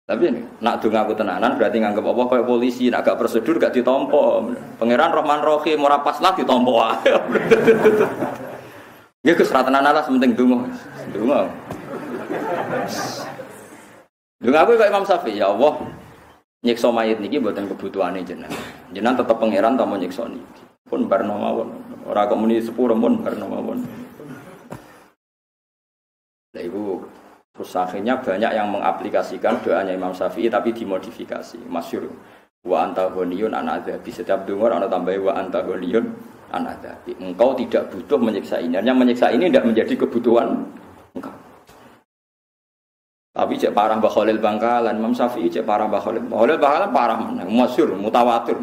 Tapi ini, nak donga aku tenanan berarti nganggep apa kayak polisi, nak gak prosedur gak ditompo. Pangeran Rahman Rahim ora pas lah ditompo wae. Ya Gus ra tenanan lah penting donga. Donga. Donga aku kayak Imam Syafi'i, ya Allah. Nyiksa mayit niki mboten kebutuhane jenengan. Jenengan tetep pangeran ta mau nyiksa niki. Pun barno mawon. Ora kok muni sepuro pun barno mawon. Lah iku terus akhirnya banyak yang mengaplikasikan doanya Imam Syafi'i tapi dimodifikasi. Masyhur wa anta ghaniyun an adzabi. Setiap dengar ana tambahi wa anta ghaniyun an adzabi. Engkau tidak butuh menyiksa ini. Yang menyiksa ini tidak menjadi kebutuhan engkau. Tapi cek parah Mbah Khalil Bangkalan, Imam Syafi'i cek parah Mbah Khalil. Mbah Khalil Bangkalan parah meneh, masyhur, mutawatir.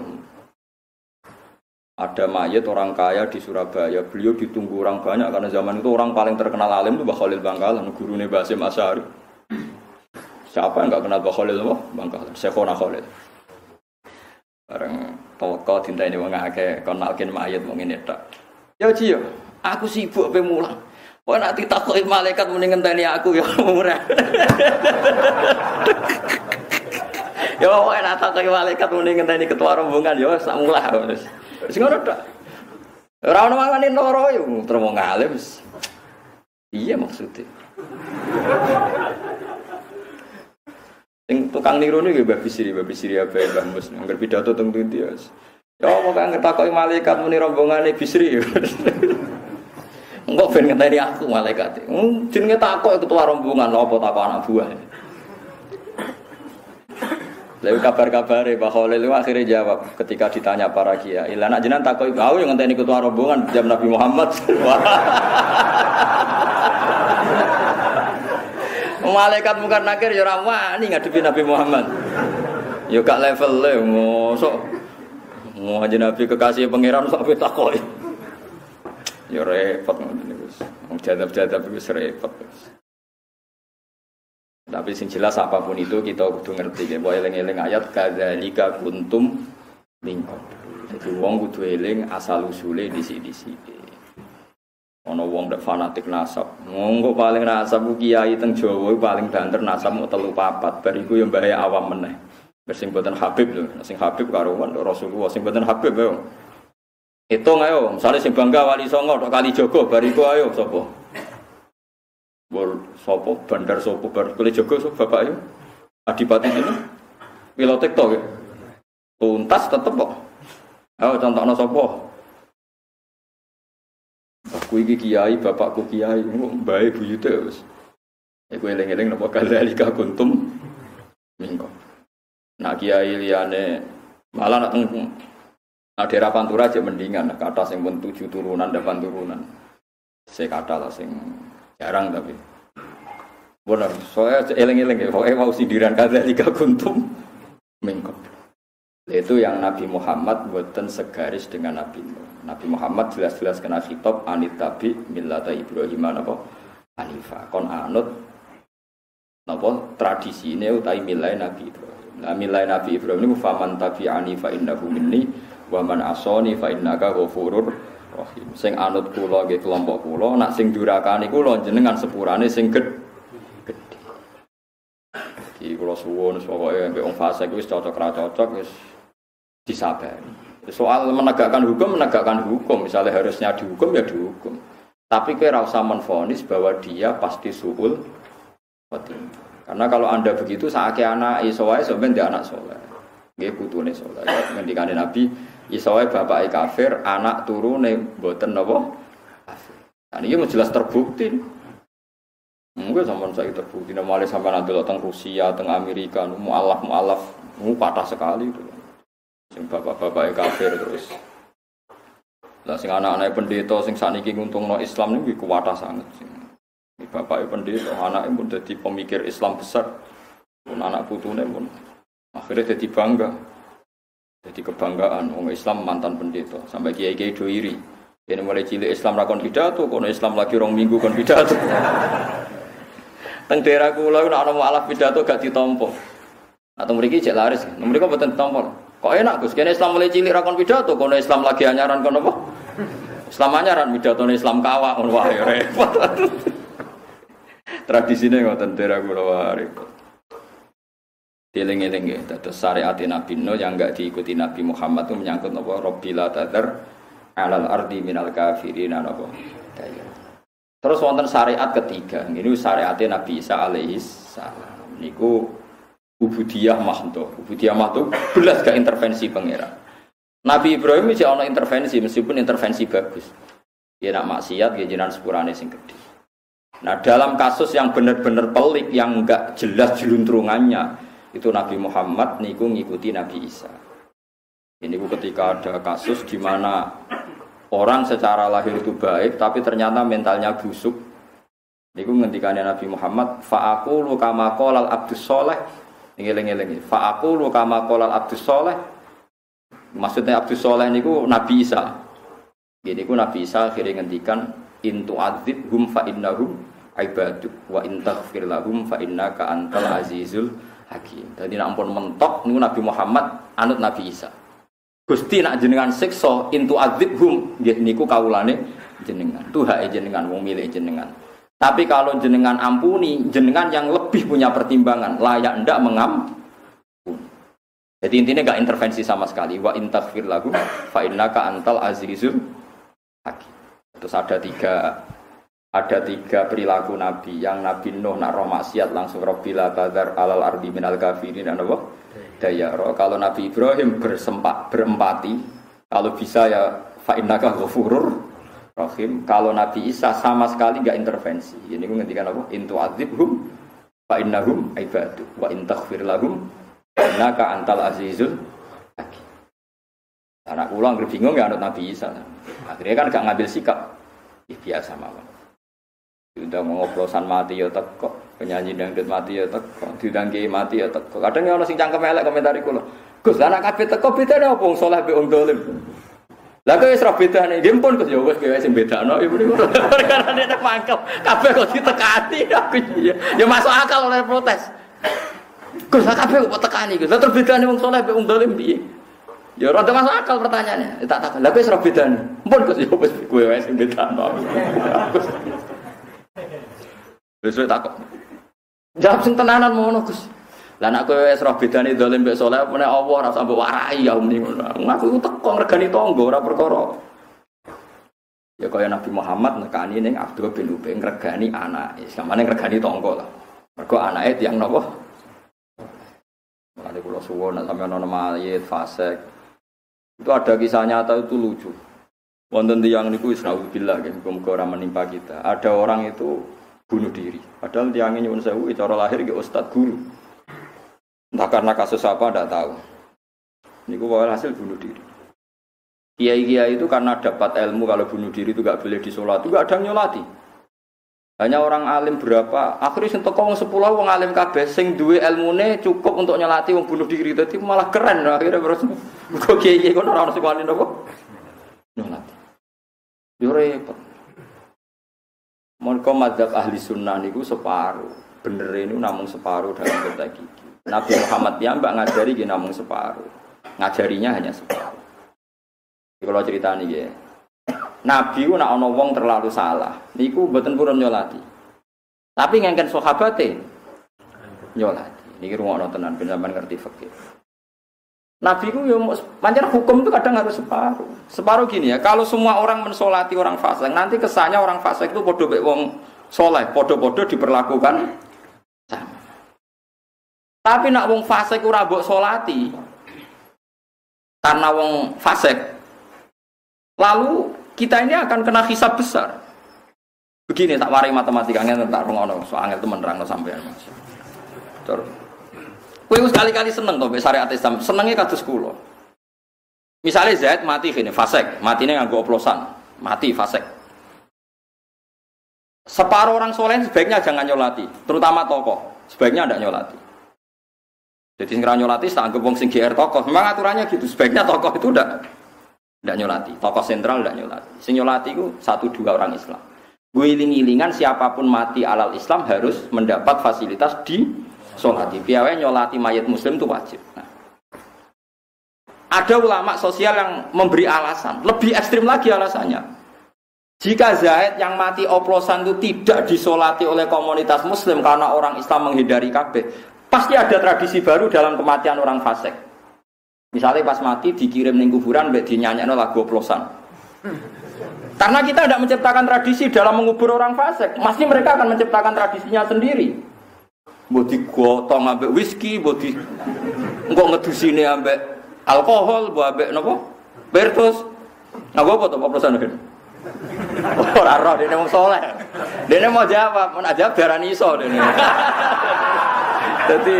Ada mayat orang kaya di Surabaya, beliau ditunggu orang banyak karena zaman itu orang paling terkenal alim itu Mbah Khalil Bangkalan, gurunya Basim Asy'ari. Siapa yang enggak kenal Mbah Khalil Bangkalan? Syekhona Khalil. Bareng toko dinteni wong akeh kon nalkin mayat mung ngene tok. Ya Ji, aku sibuk pe mulang. Kok nek ditakoki malaikat muni ngenteni aku ya ora. Ya kok nek ditakoki malaikat muni ngenteni ketua rombongan ya sak mulah wis. Wis ngono tok. Ora ono mangane loro yo terus wong alim. Iya maksudnya. Sing tukang niru niku Mbah Bisri apa Mbah Mus ngger pidato teng ndi ya. Ya kok ngetakoki malaikat muni rombongane Bisri. Engko ben ngenteni aku malaikat. Jenenge takok ketua rombongan lho apa takok anak buah. Lalu kabar-kabare Mbah Khalil itu akhirnya jawab ketika ditanya para kiai, "Lah nek jenengan takoki aku yang ngenteni ketua rombongan jam Nabi Muhammad." Malaikat mungkar nakir ya ora wani ngadepi Nabi Muhammad. Ya gak level mosok. Ngaji Nabi kekasih pangeran sok pitakoki. Ya repot ngono niku. Wong jadab-jadab iku repot. Tapi sing jelas apapun itu kita kudu ngerti ya, bahwa eling-eling ayat kadzalika kuntum minkum. Jadi wong kudu eling asal usule disi-disi. Ana wong nek fanatik nasab. Monggo paling nasab ku kiai teng Jawa paling banter nasab mau 3-4. Bar iku ya mbahe awam meneh. Sing boten Habib lho, sing Habib karo Rasulullah sing boten Habib yo. Hitung ayo, misale sing bangga Wali Songo tok Kalijogo bar iku ayo sapa? Sopo bandar sopo bar kule Jogo sopo bapak yo adipati ini pilotek to tuntas tetep kok ayo contohno sopo aku iki kiai bapakku kiai mbae buyute wis iku eling-eling napa kadzalika kuntum mingko nah kiai liyane malah nak teng daerah Pantura aja mendingan kata sing pun 7 turunan 8 turunan saya kata lah sing jarang tapi benar, soalnya eling-eling ya, pokoknya mau sindiran kadzalika kuntum minkum. Itu yang Nabi Muhammad buatan segaris dengan Nabi Nuh. Nabi Muhammad jelas-jelas kena khitab anitabi millata Ibrahim apa hanifa. Kon anut napa tradisine utawi milai Nabi Ibrahim. Lah milai Nabi Ibrahim niku faman tabi'ani fa innahu minni wa man asani fa innaka ghafurur rahim. Sing anut kula nggih kelompok kula, nak sing durakani kula jenengan sepurane sing gedhe. Iki kula suwun pokoke mbek wong fasik wis cocok ra cocok wis disabari. Soal menegakkan hukum, misalnya harusnya dihukum ya dihukum. Tapi kowe ora usah menvonis bahwa dia pasti suul khotimah. Karena kalau Anda begitu saake anak iso wae sampeyan ndek anak saleh. Nggih putune saleh. Ngendikane Nabi iso wae bapake kafir, anak turune mboten napa kafir. Nah iki jelas terbukti. Mungkin sampai saya terbukti, namanya sampai nanti datang Rusia, teng Amerika, mualaf, patah sekali itu. Sing bapak-bapak kafir terus. Lah sing anak-anak pendeta, sing saniki nguntungno Islam ini kuwatah sangat. Sing bapak pendeta, anaknya pun jadi pemikir Islam besar, pun anak putune pun akhirnya jadi bangga, jadi kebanggaan. Orang Islam mantan pendeta, sampai kiai-kiai do iri. Ini mulai cilik Islam rakon pidato, kono Islam lagi 2 minggu kon pidato. Teng daerah kula nek ana mualaf pidato gak ditampa. Atau mriki cek laris, mriki mboten ditampa. Kok enak Gus, kene Islam mulai cilik rakon pidato, kono Islam lagi anyaran kono apa? Islam anyaran pidatone Islam kawak ngono wae repot. Tradisine ngoten daerah kula wae repot. Dieling-eling nggih, dados syariat Nabi Nuh yang enggak diikuti Nabi Muhammad itu menyangkut apa? Rabbil tadzar alal ardi minal kafirin apa? Daya. Terus wonten syariat ketiga, ini syariatnya Nabi Isa alaihis salam. Niku ubudiyah mahdoh. Ubudiyah mahdoh belas gak intervensi pangeran. Nabi Ibrahim iki ana intervensi meskipun intervensi bagus. Dia nak maksiat ya jenengan sepurane sing gedhe. Nah, dalam kasus yang benar-benar pelik yang enggak jelas jeluntrungannya, itu Nabi Muhammad niku ngikuti Nabi Isa. Ini ketika ada kasus di mana orang secara lahir itu baik, tapi ternyata mentalnya busuk. Niku ngendikane Nabi Muhammad, fa'aqulu kama qalal abdus sholeh. Ngeling-eling. Fa'aqulu kama qalal abdus sholeh. Maksudnya abdus sholeh niku Nabi Isa. Gini ku Nabi Isa akhirnya ngendikan in tu'adzibhum fa innahum ibaduk wa in taghfir lahum fa innaka antal azizul hakim. Dadi nek ampun mentok niku Nabi Muhammad anut Nabi Isa. Gusti nak jenengan siksa intu adzibhum nggih niku kawulane jenengan. Tuhake jenengan wong milik jenengan. Tapi kalau jenengan ampuni, jenengan yang lebih punya pertimbangan, layak ndak mengampuni. Jadi intinya enggak intervensi sama sekali. Wa in taghfir lahum fa innaka antal azizul hakim. Terus ada tiga perilaku Nabi. Yang Nabi Nuh nak roh maksiat langsung Rabbil tadzar alal ardi minal kafirin apa? Daya. Kalau Nabi Ibrahim berempati, kalau bisa ya fa innaka ghafurur rahim. Kalau Nabi Isa sama sekali enggak intervensi. Ini ku ngendikan apa? Intu adzibhum fa innahum ibadu wa in taghfir lahum innaka antal azizul hakim. Anak kula anggere bingung ya anut Nabi Isa. Akhirnya kan gak ngambil sikap. Ya biasa mawon. Sudah mau ngoplosan mati ya teko. Penyanyi dangdut mati ya teko, diundang mati ya teko. Kadang ana sing cangkem elek komentari kula. Gus, anak kabeh teko bedane apa wong saleh mbek wong dolim? Lah kok wis ra bedane, nggih pun Gus ya wis kowe sing bedakno iku niku. Karena nek mangkel kabeh kok ditekani aku ya masuk akal oleh protes. Gus, kabeh kok tekani Gus. Lah terus bedane wong saleh mbek wong dolim piye? Ya rada masuk akal pertanyaannya. Tak takon. Lah kowe wis ra bedane. Pun Gus ya wis kowe wae sing bedakno. Wis takon. Jawab sing tenanan ngono Gus. Lah nek kowe wis roh bedane dolim mbek saleh meneh Allah ora sampe warai ya muni ngono. Aku teko ngregani tangga ora perkara. Ya kaya Nabi Muhammad nekani ning Abdul bin Ubay ngregani anake. Samane ngregani tangga lah. Mergo anake tiyang napa? Mane kula suwun nek sampeyan ana mayit fasik. Itu ada kisah nyata itu lucu. Wonten tiyang niku wis naudzubillah nggih muga ora menimpa kita. Ada orang itu bunuh diri. Padahal tiangnya nyuwun sewu cara lahir ke ustad guru. Entah karena kasus apa tidak tahu. Niku hasil bunuh diri. Kiai-kiai itu karena dapat ilmu kalau bunuh diri itu enggak boleh disolat, itu enggak ada yang nyolati. Hanya orang alim berapa, akhirnya sing teko wong 10 wong alim kabeh sing duwe ilmune cukup untuk nyolati wong bunuh diri. Dadi malah keren akhirnya terus kok kiai-kiai kono ora ono sing wani napa? Nyolati. Yo repot. Mereka mazhab ahli sunnah niku separuh, bener ini namung separuh dalam konteks iki. Nabi Muhammad ya mbak ngajari gini namung separuh, ngajarinya hanya separuh. Kalau cerita nih ya, Nabi ku nak ono wong terlalu salah, niku mboten purun nyolati. Tapi ngengken sahabate nyolati. Niki rungokno tenan ben sampean ngerti fikih. Nabi ku yo pancen hukum itu kadang harus separuh. Separuh gini ya, kalau semua orang mensolati orang fasik, nanti kesannya orang fasik itu podo mek wong soleh, podo-podo diperlakukan sama. Tapi nak wong fasik ora mbok solati, karena wong fasik, lalu kita ini akan kena hisab besar. Begini tak warai matematika ngene tak rungono, so angel temen nerangno sampean Mas. Terus kowe sekali-kali seneng to mbek syariat Islam, senenge kados kula. Misalnya Zaid mati gini, fasik, matine nganggo oplosan, mati fasik. Separuh orang soleh sebaiknya jangan nyolati, terutama tokoh, sebaiknya tidak nyolati. Jadi sing nyolati tak anggap wong sing GR tokoh, memang aturannya gitu, sebaiknya tokoh itu tidak nyolati, tokoh sentral tidak nyolati. Sing nyolati itu 1-2 orang Islam. Guling-gilingan siapapun mati alal Islam harus mendapat fasilitas di solati. Piawai nyolati mayat muslim itu wajib. Nah, ada ulama sosial yang memberi alasan, lebih ekstrim lagi alasannya. Jika Zaid yang mati oplosan itu tidak disolati oleh komunitas muslim karena orang Islam menghindari kabeh, pasti ada tradisi baru dalam kematian orang fasik. Misalnya pas mati dikirim ning kuburan mbek dinyanyekno lagu oplosan. Karena kita tidak menciptakan tradisi dalam mengubur orang fasik, pasti mereka akan menciptakan tradisinya sendiri. Mbok digotong ambek whisky, mbok di engko ngedusine ambek alkohol, mbok ambek napa? Bertus. Nggo apa to oplosan iki? Ora roh dene wong saleh. Dene mau jawab, mun ajab darani iso dene. Jadi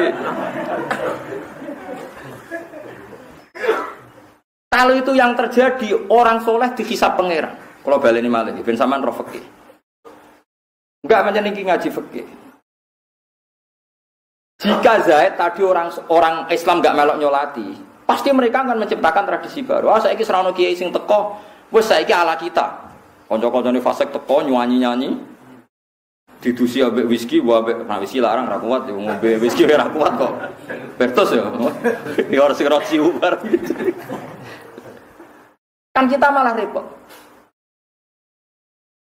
kalau itu yang terjadi, orang soleh dihisab pangeran. Kalau baleni malih ben sampean roh fikih. Enggak menjen iki ngaji fikih. Jika Zaid tadi orang Islam enggak melok nyolati, pasti mereka akan menciptakan tradisi baru. Ah saiki serono kiai sing teko, wis saiki ala kita. Kanca-kancane fasik teko nyanyi-nyanyi. Didusi ambek whisky, ambek whisky larang ra kuat, ngombe whisky ora kuat kok. Bertos ya. Ya ora sing roci ubar. Kan kita malah repot.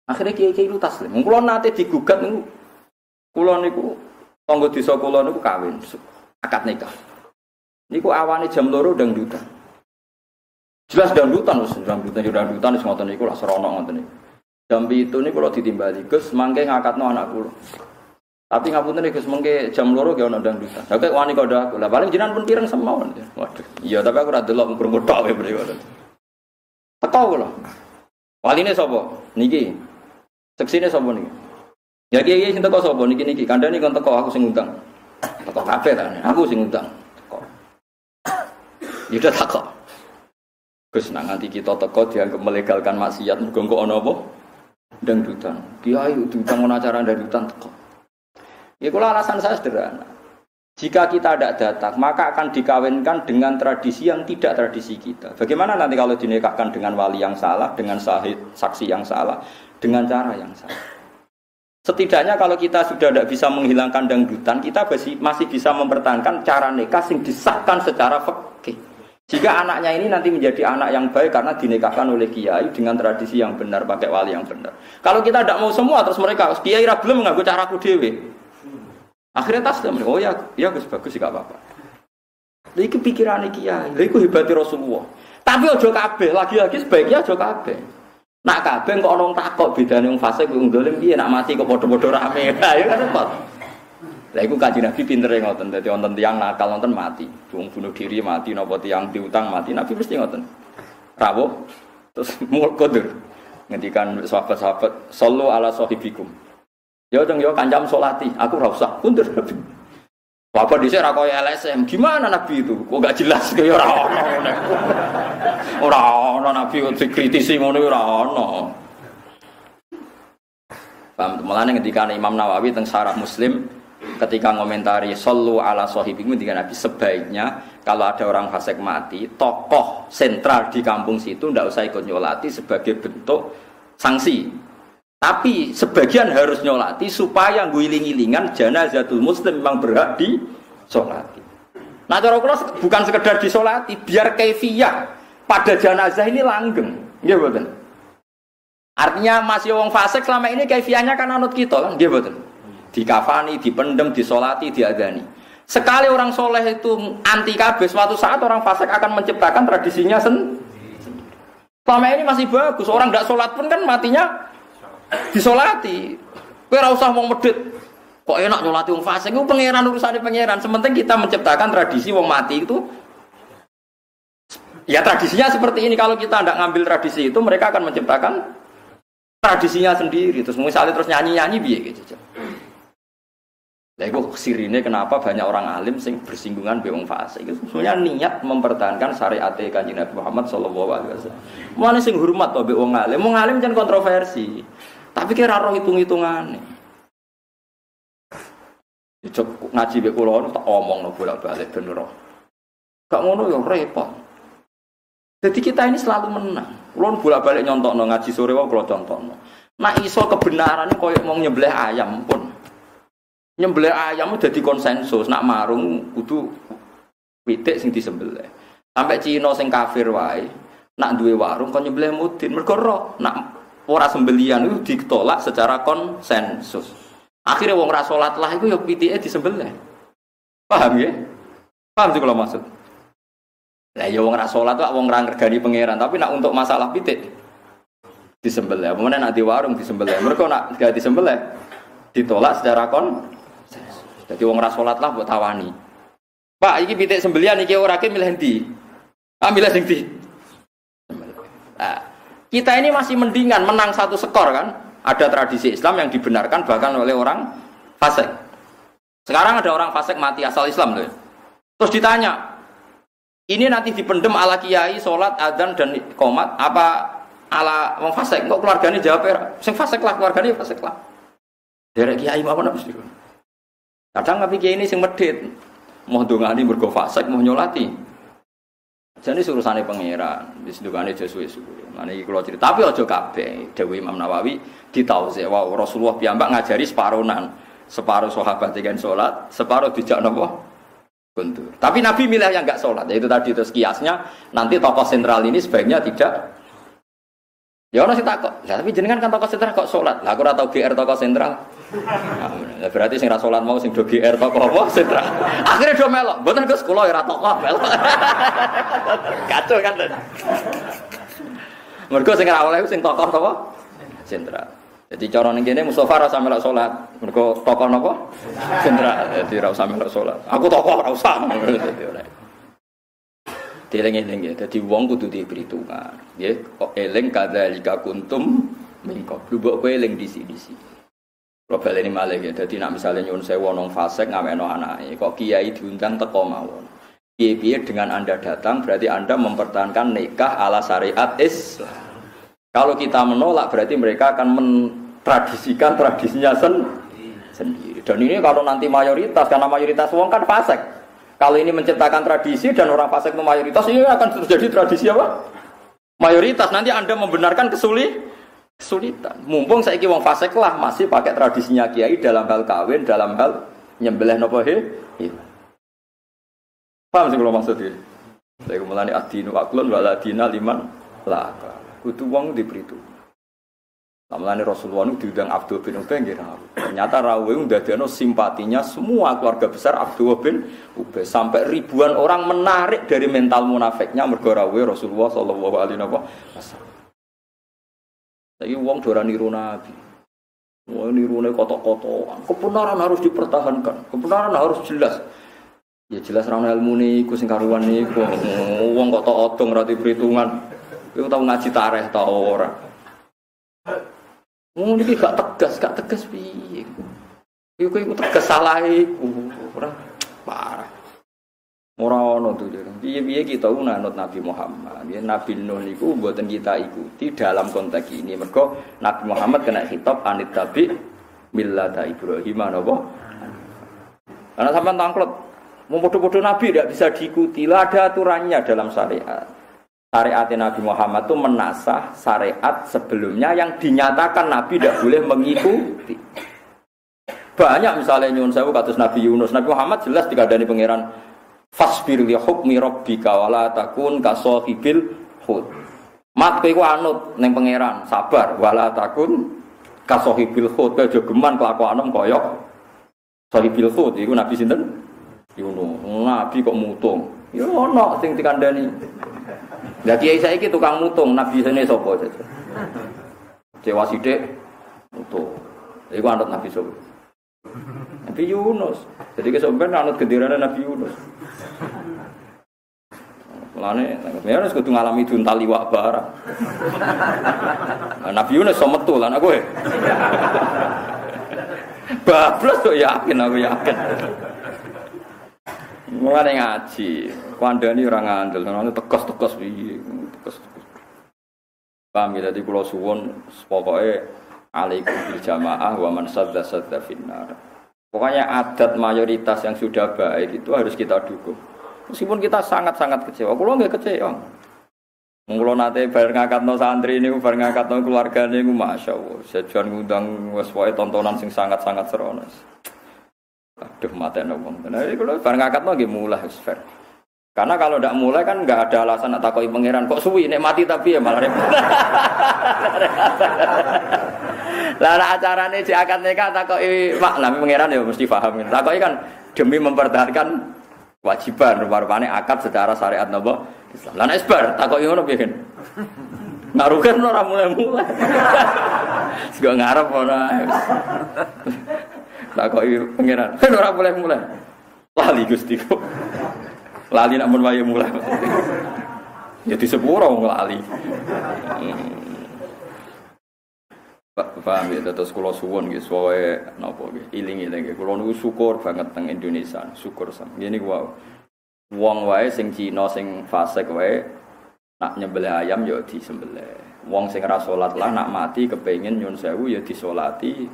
Akhirnya kiai-kiai itu taslim. Kula nate digugat niku. Kula niku tangga desa kula niku kawin, akad nikah. Niku awane jam 2 dangdutan. Jelas dangdutan wis dangdutan wis ngoten niku lak serono ngoten niku. Jam 7 niku kula ditimbali, Gus mangke ngakatno anak kula. Tapi ngapunten Gus mengke jam 2 ge ana dangdutan. Lah kok wani kodo aku. Lah paling jenengan pun pireng semawon. Waduh. Iya tapi aku ora delok mung tok wae mriko. Teko kula. Waline sapa? Niki. Seksine sapa niki? Ya kiai sing teko sapa niki kandhane kon teko aku sing ngundang. Teko kabeh ta. Aku sing ngundang. Teko. Ya teko. Gus nang nganti kita teko dianggap melegalkan maksiat mergo kok ana apa? Dangdutan. Kiai diundang ana acara dangdutan teko. Itulah alasan saya sederhana. Jika kita tidak datang, maka akan dikawinkan dengan tradisi yang tidak tradisi kita. Bagaimana nanti kalau dinikahkan dengan wali yang salah, dengan sahid, saksi yang salah, dengan cara yang salah? Setidaknya kalau kita sudah tidak bisa menghilangkan dangdutan, kita masih bisa mempertahankan cara nikah yang disahkan secara fikih. Jika anaknya ini nanti menjadi anak yang baik karena dinikahkan oleh kiai dengan tradisi yang benar, pakai wali yang benar. Kalau kita tidak mau semua, terus mereka, kiai belum mengganggu caraku dewe. Akhirnya taslim, oh ya bagus sih, gak apa-apa. Ini pikiran kiai, ini hebatnya Rasulullah. Tapi ojo kabeh, lagi-lagi sebaiknya ojo kabeh. Nak kabeh kok orang takut bedane wong fasik wong dolim piye, nak mati kok padha-padha rame. Lah ya kan repot. Lah iku Kanjeng Nabi pintere ngoten, dadi wonten tiyang nakal wonten mati. Wong bunuh diri mati, napa tiyang diutang mati, Nabi mesti ngoten. Rawuh terus mul kodur. Ngendikan sahabat-sahabat, "Shallu ala sahibikum." Ya dong yo kancam salati, aku ora usah kundur. Bapak dhisik ra koyo LSM. Gimana Nabi itu? Kok gak jelas kaya ora ono ngene. Ora ono Nabi kok dikritisi ngono ora ono. Paham mulane ketika Imam Nawawi teng Syarah Muslim ketika ngomentari sallu ala sahibikum ketika Nabi sebaiknya kalau ada orang fasik mati, tokoh sentral di kampung situ ndak usah ikut nyolati sebagai bentuk sanksi. Tapi sebagian harus nyolati supaya guling-gilingan janazatul muslim memang berhak disolati. Nah cara kula bukan sekedar disolati, biar kaifiyah pada jenazah ini langgeng. Nggih mboten. Artinya masih wong fasik selama ini kaifiyahnya kan anut kita kan, nggih mboten. Dikafani, dipendem, disolati, diadani. Sekali orang soleh itu anti kabeh, suatu saat orang fasik akan menciptakan tradisinya sendiri. Selama ini masih bagus, orang tidak sholat pun kan matinya disolati. Kowe ora usah wong medhit. Kok enak nyolati wong fasik? Iku pangeran, urusane pangeran. Sementing kita menciptakan tradisi wong mati itu. Ya tradisinya seperti ini. Kalau kita tidak ngambil tradisi itu, mereka akan menciptakan tradisinya sendiri. Terus misalnya terus nyanyi-nyanyi piye gitu. Lah iku sirine kenapa banyak orang alim sing bersinggungan be wong fasik. Itu sebenarnya niat mempertahankan syariat Kanjeng Nabi Muhammad sallallahu alaihi wasallam. Mulane sing hormat to be wong alim. Wong alim jan kontroversi. Tapi kira roh hitung-hitungane. Cocok ngaji be kula tak omongno bolak-balik ben roh. Gak ngono ya repot. Jadi kita ini selalu menang. Kula bolak-balik nyontokno ngaji sore wae kula contohno. Nek iso kebenaran koyo mau nyembelih ayam pun. Nyembelih ayam udah di konsensus, nak marung kudu pitik sing disembelih. Sampai Cina sing kafir wae, nak duwe warung kon nyembelih mudin, mergo roh nak ora sembelian itu ditolak secara konsensus. Akhirnya wong ra salat lah iku ya pitike disembelih. Paham ya? Paham sih kalau maksud. Lah ya wong ra salat kok wong ra ngergani pangeran, tapi nak untuk masalah pitik disembelih. Apa nak di warung disembelih. Mergo nak gak disembelih ditolak secara konsensus. Jadi wong ra salat lah mbok tawani. Pak, iki pitik sembelian iki ora ki milih endi? Ah milih sing ndi? Nah, kita ini masih mendingan menang satu skor kan? Ada tradisi Islam yang dibenarkan bahkan oleh orang fasik. Sekarang ada orang fasik mati asal Islam loh. Terus ditanya, ini nanti dipendem ala kiai, sholat, adzan dan qomat apa ala wong fasik? Kok keluargane jawab sing fasik lah, keluargane fasik lah. Derek kiai apa napa? Kadang tapi kiai ini sing medhit. Mau ndongani mergo fasik, mau nyolati. Jane urusane pangeran, wis ndongane aja suwe-suwe. Mane iki kula cerita, tapi aja kabeh. Dawuh Imam Nawawi ditauze wa Rasulullah piyambak ngajari separonan. Separuh sahabat dengan salat, separuh dijak napa? Kuntur. Tapi Nabi milih yang enggak salat. Yaitu tadi terus kiasnya nanti tokoh sentral ini sebaiknya tidak. Ya ono sing takok. Lah tapi jenengan kan tokoh sentral kok salat. Lah aku ora tau GR tokoh sentral. Nah, berarti sing ra salat mau sing do GR tokoh apa sentral. Akhirnya do melok. Mboten Gus kula ora tokoh melok. Kacau kan. Mergo sing ra oleh sing tokoh apa? Sentral. Jadi cara ning kene Mustofa ra usah melok salat. Mergo tokoh napa? Sentral. Jadi ra usah melok salat. Aku tokoh ra usah. Dadi ora. Eling-eling ya, dadi wong kudu diperhitungan. Nggih, kok eling kadzalika kuntum mingko. Lubuk kowe eling disi-disi. Kalau baleni malih ya, dadi nek misale nyuwun sewu nang fasik ngawekno anake, kok kiai diundang teko mawon. Piye-piye dengan Anda datang berarti Anda mempertahankan nikah ala syariat Islam. Kalau kita menolak berarti mereka akan mentradisikan tradisinya sendiri. Dan ini kalau nanti mayoritas, karena mayoritas wong kan fasik. Kalau ini menciptakan tradisi dan orang fasik itu mayoritas, ini akan terjadi tradisi apa? Mayoritas. Nanti Anda membenarkan kesulitan. Mumpung saiki wong fasik lah masih pakai tradisinya kiai dalam hal kawin, dalam hal nyembelih napa paham sih kalau maksudnya? Saya mulane adinu aklun wala dina liman la. Kudu wong dipritu. Mulane Rasulullah itu diundang Abdul bin Ubay nggih rawuh. Ternyata rawuh ndadekno simpatinya semua keluarga besar Abdul bin Ubay sampai ribuan orang menarik dari mental munafiknya mergo rawuh Rasulullah sallallahu alaihi wasallam. Saiki wong do ora niru Nabi. Wong nirune kotok-kotokan. Kebenaran harus dipertahankan. Kebenaran harus jelas. Ya jelas ra ono ilmune iku sing karuan niku. Wong kok tok odong ra diperhitungan. Iku tau ngaji tarikh ta ora. Wong iki gak tegas piye. Iku tegas salah iku. Ora parah. Ora ono to dhewe. Piye-piye kita nganut Nabi Muhammad. Ya Nabi Nuh niku mboten kita ikuti dalam konteks ini. Mergo Nabi Muhammad kena khitab anit tabi millata Ibrahim napa? Karena sampean tangklet mau bodoh-bodoh Nabi tidak bisa diikuti. Lah ada aturannya dalam syariat. Syariat Nabi Muhammad itu menasah syariat sebelumnya yang dinyatakan Nabi tidak boleh mengikuti. Banyak misalnya nyuwun sewu kados Nabi Yunus. Nabi Muhammad jelas dikandani pangeran fasbir li hukmi rabbika wala takun kasahibil hud. Mat kowe iku anut ning pangeran, sabar wala takun kasahibil hud. Aja geman kelakuanem kaya sahibil hud iku Nabi sinten? Yunus. Nabi kok mutung. Ya ono sing dikandani. Lah kiai saiki tukang mutung, Nabi sene sapa aja. Dewa sithik mutung. Iku anut Nabi sapa? Nabi Yunus. Jadi kesampean anut gendirane Nabi Yunus. Mulane nek harus kudu ngalami duntal liwak barang. Nabi Yunus so metu lan aku. Bablas kok yakin aku yakin. Mulane ngaji, kandhani ora ngandel, ana tekos-tekos piye, tekos-tekos. Paham ya, dadi kula suwun pokoke alaikum bil jamaah wa man sadda finnar. Pokoknya adat mayoritas yang sudah baik itu harus kita dukung. Meskipun kita sangat-sangat kecewa, kula nggih kecewa. Mula nate bar ngakatno santri niku bar ngakatno keluargane niku masyaallah, sejan ngundang wis wae tontonan sing sangat-sangat serono. Aduh matene wong. Nah iki lho bareng akadno nggih mulai wis fair. Karena kalau ndak mulai kan enggak ada alasan nak takoki pangeran kok suwi nek mati tapi ya malah repot. Lah acarane di akad nikah takoki makna pangeran ya mesti paham. Takoki kan demi mempertahankan kewajiban rupa-rupane akad secara syariat napa Islam. Lah nek isbar takoki ngono piye kan? Ngarukan ora mulai-mulai. Sego ngarep ora. Tak kok pangeran. Kan ora boleh mulai. Lali Gusti kok. Lali nak mun wae mulai. Ya disepuro wong lali. Paham ya terus kula suwun nggih wae napa nggih iling-iling kula niku syukur banget teng Indonesia. Syukur sam. Ngene ku wae. Wong wae sing Cina sing fasik wae nak nyembelih ayam ya disembelih. Wong sing ora salat lah nak mati kepengin nyun sewu ya disolati,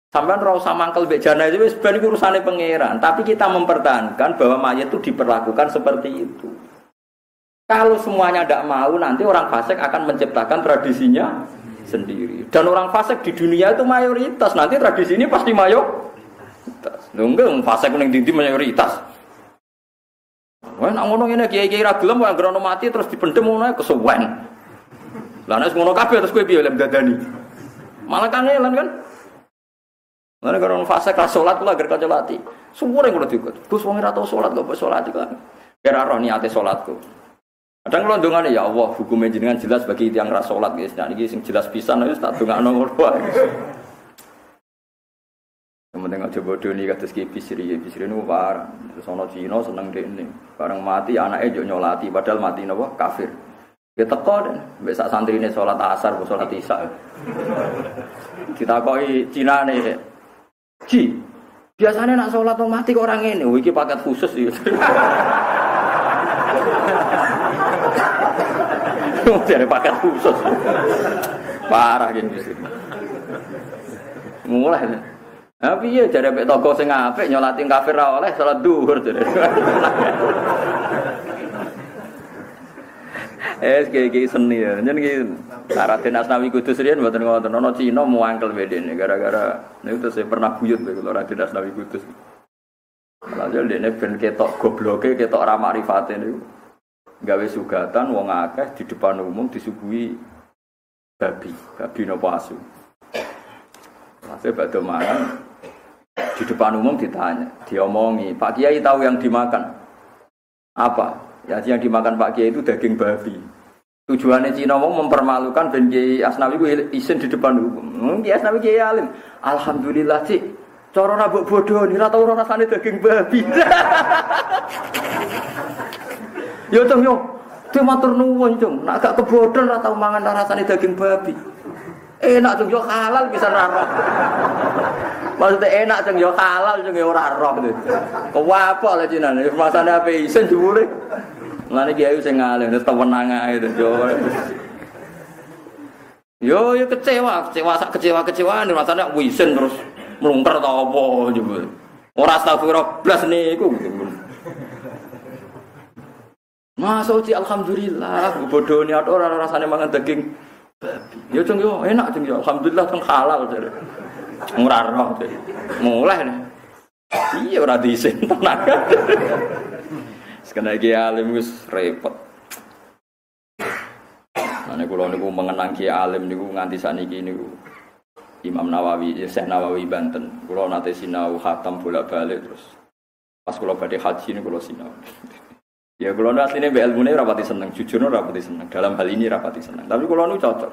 sampean ora usah mangkel mbek jenazah wis ben iku urusane pangeran, tapi kita mempertahankan bahwa mayat itu diperlakukan seperti itu. Kalau semuanya tidak mau nanti orang fasik akan menciptakan tradisinya sendiri. Dan orang fasik di dunia itu mayoritas, nanti tradisi ini pasti mayoritas. Lho enggak fasik ning ndi mayoritas. Wah nak ngono ngene kiai-kiai ra gelem wae grono mati terus dipendhem ngono kesuwen. Lah nek ngono kabeh terus kowe piye lem dadani. Malah kan elan kan. Mana kalau fase kelas sholat kula agar kau lati, semua yang kula diikut. Gus wong ora tau sholat kok sholat iku. Kira roh niate sholatku. Kadang kula ndongane ya Allah, hukume jenengan jelas bagi tiyang ra sholat guys. Nah iki sing jelas pisan wis tak ndongakno ngono wae. Kemudian aja bodoh nih kados ki Bisri niku parah. Terus ana Cina seneng dekne. Bareng mati anake yo nyolati padahal mati napa kafir. Ya teko den, mbek sak santrine sholat asar, sholat isya. Kita koi Cina nih. Ji, biasanya nak sholat mau mati kok orang ini, iki paket khusus ya. Dari paket khusus, parah gini sih. Mulai, Ha piye jare mek toko sing apik nyolati kafir ra oleh salat zuhur jare. Kayak seni ya. Nyen iki Raden Asnawi Kudus riyen mboten ngoten ana Cina muangkel bedene gara-gara niku terus pernah buyut kula Raden Asnawi Kudus. Lha dene ben ketok gobloke ketok ra makrifate niku. Gawe sugatan wong akeh di depan umum disuguhi babi napa asu. Masih badhe mangan di depan umum ditanya, diomongi, Pak Kiai tahu yang dimakan apa? Ya yang dimakan Pak Kiai itu daging babi. Tujuannya Cina mau mempermalukan ben Kiai Asnawi ku isin di depan umum. Kiai Asnawi Kiai alim. Alhamdulillah Cik. Cara rabuk bodoh ni ra tau rasane daging babi. Yo Cung yo. Dhe matur nuwun Cung. Nek gak kebodhon ra tau mangan rasane daging babi. Enak Cung yo halal bisa ra roh. Maksudnya enak Cung yo halal Cung yo ora roh gitu. Kewapok lah Cina. Masane ape isin jebule. Mulane kiai sing ngalim terus tewenang ae terus yo kecewa-kecewaan rasane wisen terus mlungker ta apa jebul. Ora astagfirullah blas niku gitu. Masuk alhamdulillah bodone ora rasane mangan daging babi. Yo Cung yo enak Cung yo alhamdulillah teng halal jare. Ora roh mulai. Iya ora diisin tenan. Sekena Kiai alim wis repot. Mane kula niku mengenang Kiai alim niku nganti saniki niku Imam Nawawi, Syekh Nawawi Banten. Kula nate sinau khatam bolak-balik terus pas kula badhe haji niku kula sinau. Ya kula asline mbek ilmune ora pati seneng, jujur ora pati seneng. Dalam hal ini ora pati seneng. Tapi kula niku cocok.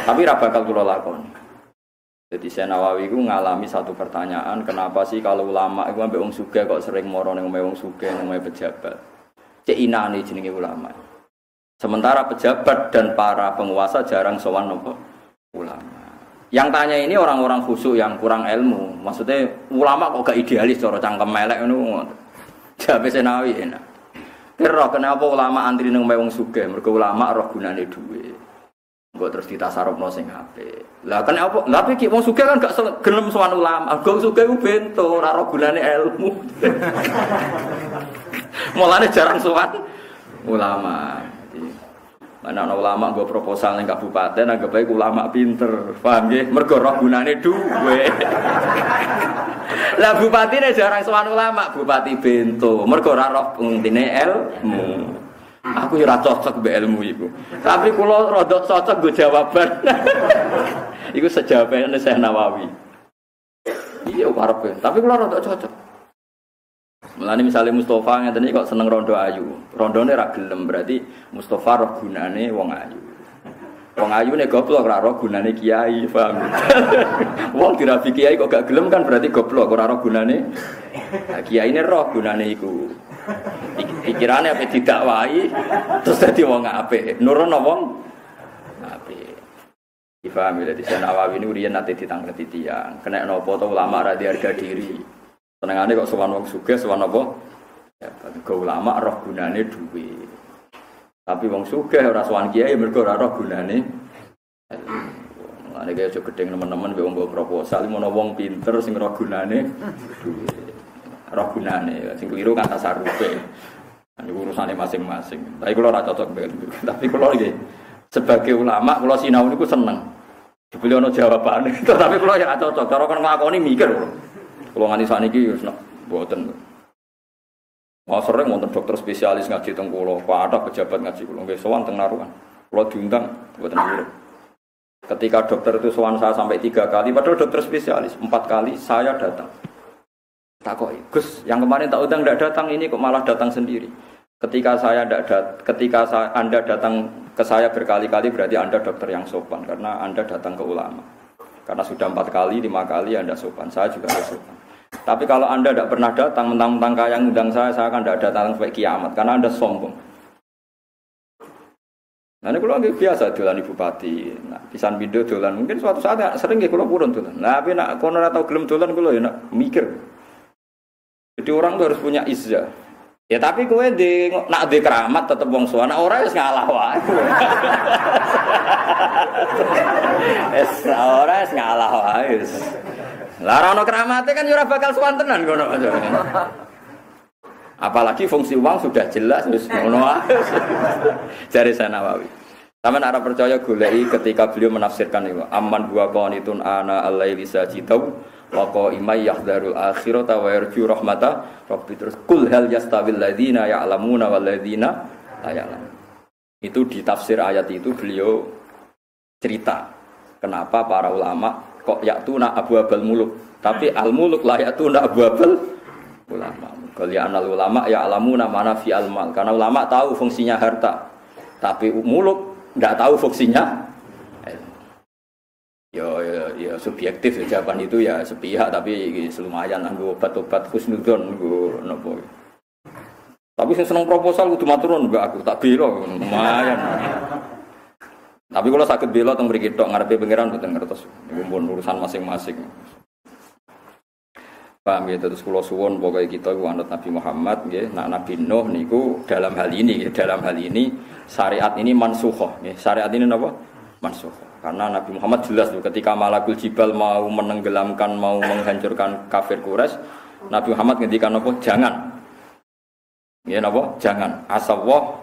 Tapi ora bakal kula lakoni. Jadi Syekh Nawawi itu ngalami satu pertanyaan, kenapa sih kalau ulama itu ambek wong sugih kok sering moro ning omahe wong sugih, ning omahe pejabat. Cek inane jenenge ulama. Sementara pejabat dan para penguasa jarang sowan nopo ulama. Yang tanya ini orang-orang khusyuk yang kurang ilmu. Maksudnya ulama kok gak idealis cara cangkem melek ngono. Jabe Syekh Nawawi enak. Kira kenapa ulama antri ning omahe wong sugih? Mergo ulama roh gunane dhuwit. Mbok terus ditasarufno sing apik. Lah kan apa? Lah iki wong sugih kan gak gelem sowan ulama. Wong sugih ku bento, ora ora gunane ilmu. Mulane jarang sowan ulama. Mana ana ulama nggo proposal ning kabupaten anggap bae ulama pinter. Paham nggih? Mergo roh gunane dhuwit. Lah bupatine jarang sowan ulama, bupati bento. Mergo ora roh pentingine ilmu. Aku ora cocok mbek ilmu iku. Tapi kula rada cocok nggo jawaban. Iku sejawabane Syekh Nawawi. Iya karepe, tapi kula rada cocok. Mulane misale Mustofa ngeten iki kok seneng rondo ayu. Rondone ra gelem berarti Mustofa roh gunane wong ayu. Wong ayune goblok ora roh gunane kiai, paham. Wong dirabi kiai kok gak gelem kan berarti goblok ora roh gunane. Nah, kiyaine roh gunane iku. Pikirane ape didakwahi terus dadi wong apik nurono wong apik difaham ya dadi Nawawi niku riyen nate ditangkleti tiyang kena napa to ulama ra harga diri senengane kok sowan wong sugih sowan apa ya go ulama roh gunane dhuwit tapi wong sugih ora sowan kiai mergo ora roh gunane ngene aja gedeng teman-teman wong nggo proposal mono wong pinter sing roh gunane dhuwit roh gunane sing keliru kan tasarufe. Niku urusane masing-masing. Tapi kula ora cocok mbek. Tapi kula nggih sebagai ulama kula sinau niku seneng. Dibeli ana jawabane. Tapi kula ya cocok. Cara kon nglakoni mikir. Kula nganti sakniki wis mboten. Mau sering wonten dokter spesialis ngaji teng kula, ada pejabat ngaji kula nggih sowan teng Narukan. Kula diundang mboten ngirim. Ketika dokter itu sowan saya sampai 3 kali, padahal dokter spesialis 4 kali saya datang. Takoki, Gus, yang kemarin tak undang tidak datang ini kok malah datang sendiri. Ketika Anda datang ke saya berkali-kali berarti Anda dokter yang sopan karena Anda datang ke ulama. Karena sudah 4 kali, 5 kali Anda sopan, saya juga sopan. Tapi kalau Anda tidak pernah datang, mentang-mentang kaya ngundang saya akan tidak datang sampai kiamat karena Anda sombong. Nah ini kalau biasa dolan ibu bupati, nah, pisan video dolan mungkin suatu saat sering kalau purun dolan. Nah tapi nak kono atau gelem dolan kalau ya nak mikir. Jadi orang tuh harus punya izzah. Ya tapi kowe nak di keramat tetep wong suwana ora wis ngalah wae. Ora wis ngalah wae. Lah ora ono keramate kan ora bakal swantenan ngono. Apalagi fungsi uang sudah jelas wis ngono ae. Jare Nawawi. Sampeyan ora percaya goleki ketika beliau menafsirkan itu. Amman huwa qanitun ana al-laili sajidau wa qa'imay yahdharul akhirata wa yarju rahmata rabbi terus kul hal yastawil ladzina ya'lamuna wal ladzina la ya'lamun. Itu di tafsir ayat itu beliau cerita kenapa para ulama kok yaktuna abwabal muluk tapi al muluk la yaktuna abwabal ulama. Kalian ulama ya'lamuna mana fi al mal karena ulama tahu fungsinya harta tapi muluk enggak tahu fungsinya. Ya subjektif ya, jawaban itu ya sepihak tapi lumayan nggo obat-obat husnudon nggo napa. Tapi sing seneng proposal kudu maturun mbak aku tak bela lumayan. Tapi kalau sakit bela teng mriki tok ngarepe pangeran mboten ngertos niku urusan masing-masing. Paham ya terus kula suwun pokoke kita iku anut Nabi Muhammad nggih, nak Nabi Nuh niku dalam hal ini syariat ini mansukhah nggih. Syariat ini napa? Mansukhah. Karena Nabi Muhammad jelas tuh ketika Malakul Jibal mau menenggelamkan, mau menghancurkan kafir Quraisy, Nabi Muhammad ngendikan apa? Jangan. Ya napa? Jangan. Asawah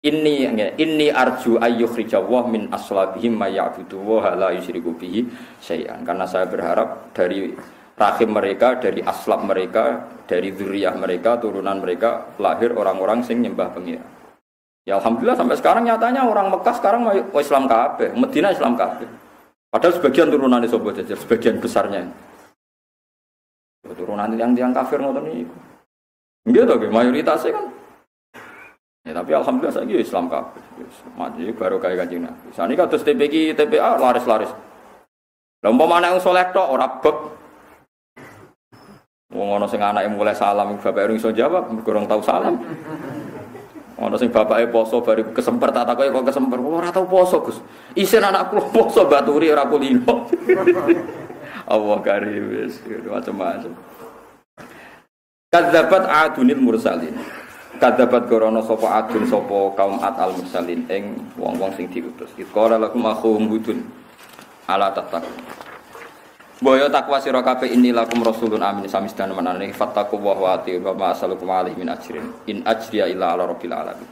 inni arju ayyukhrijawah min aslabihim may ya'budu wa la yusyriku bihi syai'an. Karena saya berharap dari rahim mereka, dari aslab mereka, dari zuriyah mereka, turunan mereka lahir orang-orang sing nyembah pengira. Ya alhamdulillah sampai sekarang nyatanya orang Mekah sekarang mau Islam kabeh, Madinah Islam kabeh. Padahal sebagian turunannya sobo jajar, sebagian besarnya. Turunan yang kafir ngoten niku. Nggih to, mayoritasnya kan. Ya tapi alhamdulillah saiki Islam kabeh. Maju baru kaya Kanjeng Nabi. Sane kados TPQ, TPA laris-laris. Lah umpamane wong saleh tok ora beb. Wong ana sing anake mulai salam bapak ora iso jawab, kurang tahu salam. Ana sing bapake poso bari kesemper tak takoki kok kesemper. Ora tau poso, Gus. Isin anakku poso baturi ora kulino. Allah karim wis macam-macam. Kadzabat adunil mursalin. Kadzabat gorono sapa adun sapa kaum Ad al mursalin ing wong-wong sing diutus. Qala lakum akhum hudun ala tattaq. Boyo takwa sira kabeh inilakum rasulun amin samisdan manane fattaqu wa ati wa ma asalukum alaihi min ajrin in ajriya illa ala rabbil alamin.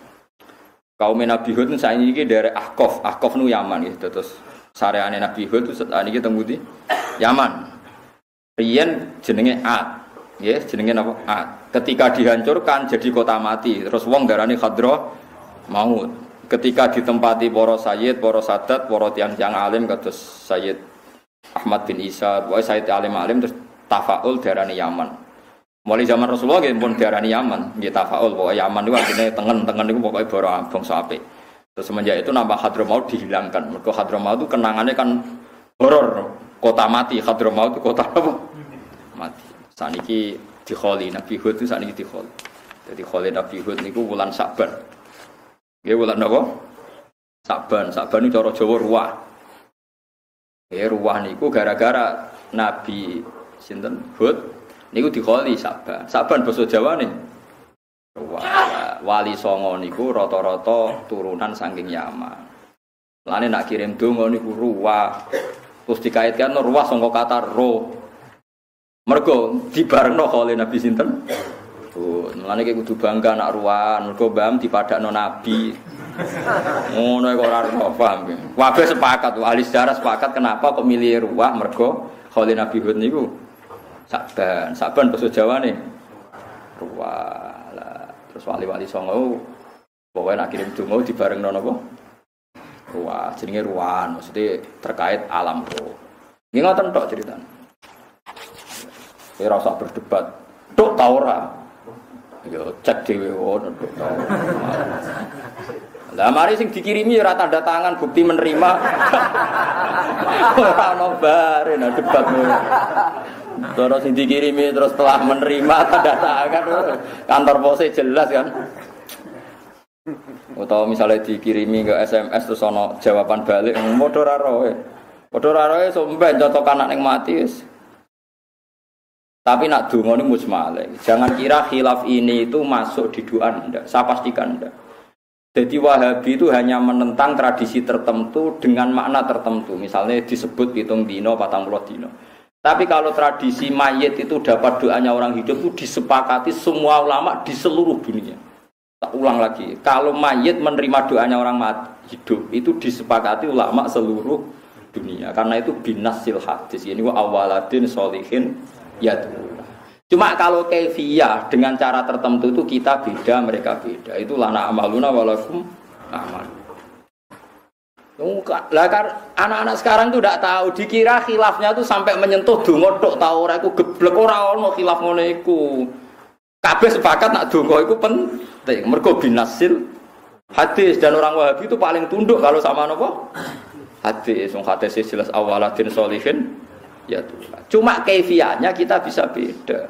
Kaum Nabi Hud saiki iki derek Ahqaf nu Yaman nggih terus sareane Nabi Hud saat iki teng pundi? Yaman. Riyen jenenge Ad. Nggih, jenenge napa? Ad. Ketika dihancurkan jadi kota mati, terus wong darani Khadra maut. Ketika ditempati para sayyid, para sadat, para tiyang-tiyang alim kados Sayyid Ahmad bin Isa, pokoknya Sayyid alim-alim terus tafaul darani Yaman. Mulai zaman Rasulullah nggih pun darani Yaman, nggih tafaul pokoknya Yaman itu artinya tengen niku pokoknya bara bangsa apik. Terus semenjak itu nama Hadramaut dihilangkan. Mergo Hadramaut itu kenangannya kan horor, kota mati. Hadramaut itu kota apa? Mati. Saniki dikholi Nabi Hud itu saniki dikholi. Jadi kholi Nabi Hud niku wulan Sa'ban. Nggih wulan napa? Sa'ban. Sa'ban itu cara Jawa ruwah. Ruwah niku gara-gara Nabi sinten Hud niku dikholi Sa'ban. Sa'ban basa Jawane ruwah. Wali Songo niku rata-rata turunan saking Yaman. Lane nak kirim donga niku ruwah. Terus dikaitkan ruwah saka kata roh. Mergo dibarengno kholi Nabi sinten? Lane iki kudu bangga nak ruwahan mergo mbam dipadakno Nabi. Ngono kok ora paham. Kabeh sepakat, ahli sejarah sepakat kenapa kok milih ruwah mergo kholi Nabi Hud niku Sa'ban. Sa'ban basa Jawane ruwah. Lah terus wali-wali Songo pokoke nak kirim donga dibarengno napa? Ruwah, jenenge ruwahan, maksudnya terkait alam roh. Nggih ngoten tok ceritane. Ora usah berdebat. Tok ta ora? Ya cek dhewe ngono tok ta. Lah mari sing dikirimi ora tanda tangan bukti menerima. Ora ono bare nah debat. Terus sing dikirimi terus telah menerima tanda tangan kantor pose jelas kan. Atau misalnya dikirimi ke SMS terus ono jawaban balik padha ra roe. Padha ra roe somben cocokan anak ning mati wis. Tapi nak donga niku mujmal. Jangan kira khilaf ini itu masuk di doa ndak. Saya pastikan ndak. Jadi Wahabi itu hanya menentang tradisi tertentu dengan makna tertentu. Misalnya disebut hitung dino, 40 dino. Tapi kalau tradisi mayit itu dapat doanya orang hidup itu disepakati semua ulama di seluruh dunia. Tak ulang lagi, kalau mayit menerima doanya orang mati hidup itu disepakati ulama seluruh dunia. Karena itu binasil hadis. Ini wa awaladin sholihin yad'u. Cuma kalau kaifiyah dengan cara tertentu itu kita beda, mereka beda. Itu lana amaluna walakum amal. Lah kan anak-anak sekarang tuh tidak tahu, dikira khilafnya tuh sampai menyentuh donga tok ta ora iku geblek ora ono khilaf ngono iku. Kabeh sepakat nak donga iku penting. Mergo binasil hadis dan orang Wahabi itu paling tunduk kalau sama napa? Hadis. Wong hadis jelas awaladin sholihin. Ya Tuhan. Cuma kaifiyahnya kita bisa beda.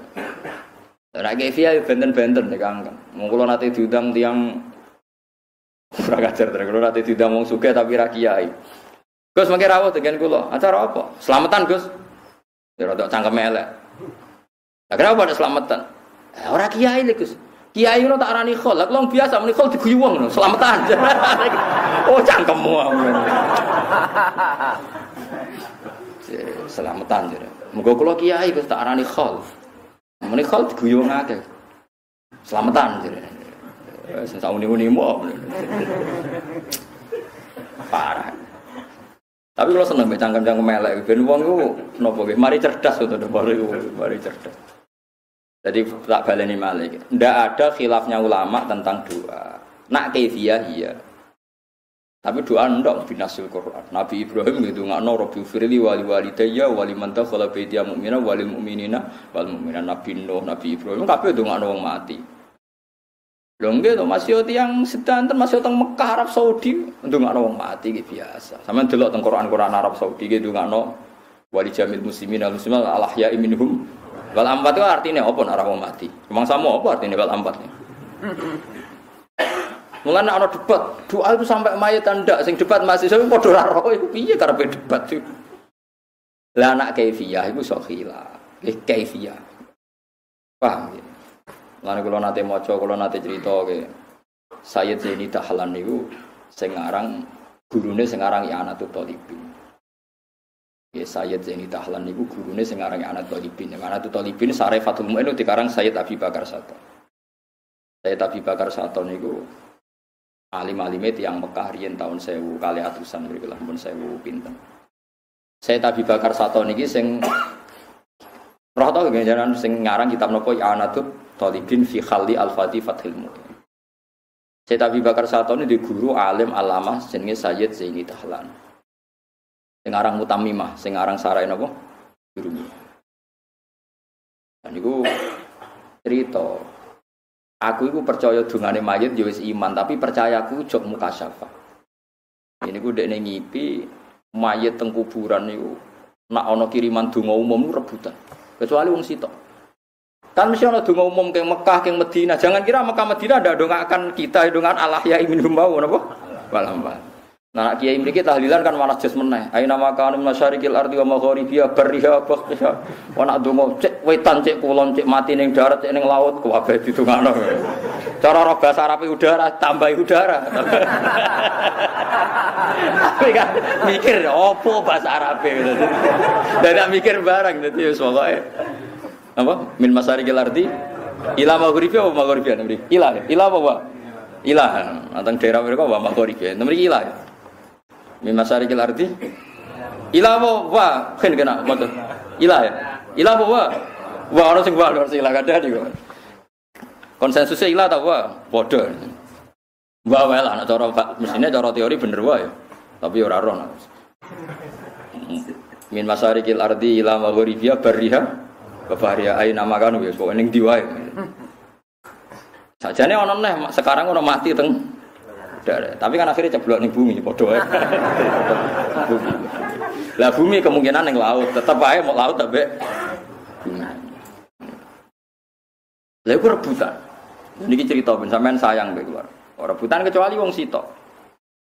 Nah kaifiyah benten-benten ya Kang. Monggo nanti diundang tiang ora kajar terus nanti diundang wong sugih tapi ra kiai. Gus mangke rawuh dengan kula. Acara apa? Selamatan Gus. Ya rada cangkem elek. Lah kenapa ada selamatan? Ora kiai lho Gus. Kiai ngono tak arani khol. Lah wong biasa muni khol diguyu wong ngono. Selamatan. Oh cangkemmu. Selamatan jare. Muga kula kiai Gus tak arani khol. Muni khol diguyu wong akeh. Selamatan jare. Wis sak uni-unimu. Parah. Tapi kalau seneng mbek cangkem-cangkem elek ben wong ku napa nggih mari cerdas to mari cerdas. Jadi tak baleni malih. Ndak ada khilafnya ulama tentang doa. Nak kaifiyah iya. Tapi doa ndak binasil Quran. Nabi Ibrahim ngedongakno Rabbi firli wali walidayya wali man dakhala baitiya mu'mina walil mu'minina wal mu'minat. Nabi Nuh, Nabi Ibrahim kabeh ndongakno wong mati. Lho nggih to masih tiyang sedanten masih teng Mekah Arab Saudi ndongakno wong mati iki biasa. Sampeyan delok teng Quran Arab Saudi iki ndongakno wali jamil muslimin al muslimat al ahya'i minhum wal amwat itu artinya apa nek ora wong mati? Memang sama apa artinya wal amwat? Mulane ana debat, doa itu sampai mayit ndak sing debat mahasiswa padha ora roh iku piye karepe debat itu. Lah anak kaifiyah iku sok khilaf. Kaifiyah. Paham ya? Lan kula nate maca, kula nate crita ke Sayyid Zaini Dahlan niku sing aran gurune sing aran Ya Anatut Thalibin. Ya Sayyid Zaini Dahlan niku gurune sing aran Ya Anatut Thalibin. Ya Anatut Thalibin Sare Fathul Mu'in dikarang Sayyid Abi Bakar Sato. Sayyid Abi Bakar Sato niku alim-alime tiyang Mekah riyen tahun 1000 kali atusan mriku lah pun 1000 pinten. Sayyid Abi Bakar Sato niki sing roh to ganjaran sing ngarang kitab napa Ya Anatut Thalibin fi Khalli Al-Fati Fathil Mu'in. Sayyid Abi Bakar Sato ini di guru alim alamah jenenge Sayyid Zaini Dahlan. Sing aran Mutammimah, sing aran sarai napa? Guru. Dan niku cerita aku itu percaya dungane mayit ya wis iman, tapi percayaku jog mukasyafah. Ini ku dekne ngipi mayit teng kuburan niku nak ana kiriman donga umum rebutan. Kecuali wong sitok. Kan mesti ana donga umum ke Mekah, ke Madinah. Jangan kira Mekah Madinah ndak ndongakan kita ndongan Allah ya minhum mau napa? Walhamdulillah. Nah kiai mriki tahlilan kan malah jas meneh. Aina makanum masyarikil ardi wa magharibiha barriha bakhtiha. Ana donga cek wetan cek kulon cek mati ning darat cek ning laut kabeh ditungakno. Cara roh basa Arab udara tambahi udara. Tapi kan mikir opo bahasa Arab gitu. Dadak mikir barang dadi wis pokoke apa min masyarikil ardi ila magharibiha wa magharibiha mriki. Ila apa wa? Ila. Anteng daerah mereka wa magharibiha. Mriki ila. Min masyarikil ardi ila wa khen kena moto ila ya ila wa ono sing wa ono sing ila kada iki konsensusnya ila ta wa padha wa wae lah nek cara mesine cara teori bener wae tapi ora roh min masyarikil ardi ila magharibiha barriha wa bahriha aina makanu wis pokoke ning ndi wae sajane ono neh sekarang ono mati teng tapi kan akhirnya ceblok ning bumi padha wae. Lah bumi kemungkinan ning laut, tetep ae mau laut tapi bumi. Lha iku rebutan. Niki cerita ben sampean sayang mbek keluar. Ora rebutan kecuali wong sitok.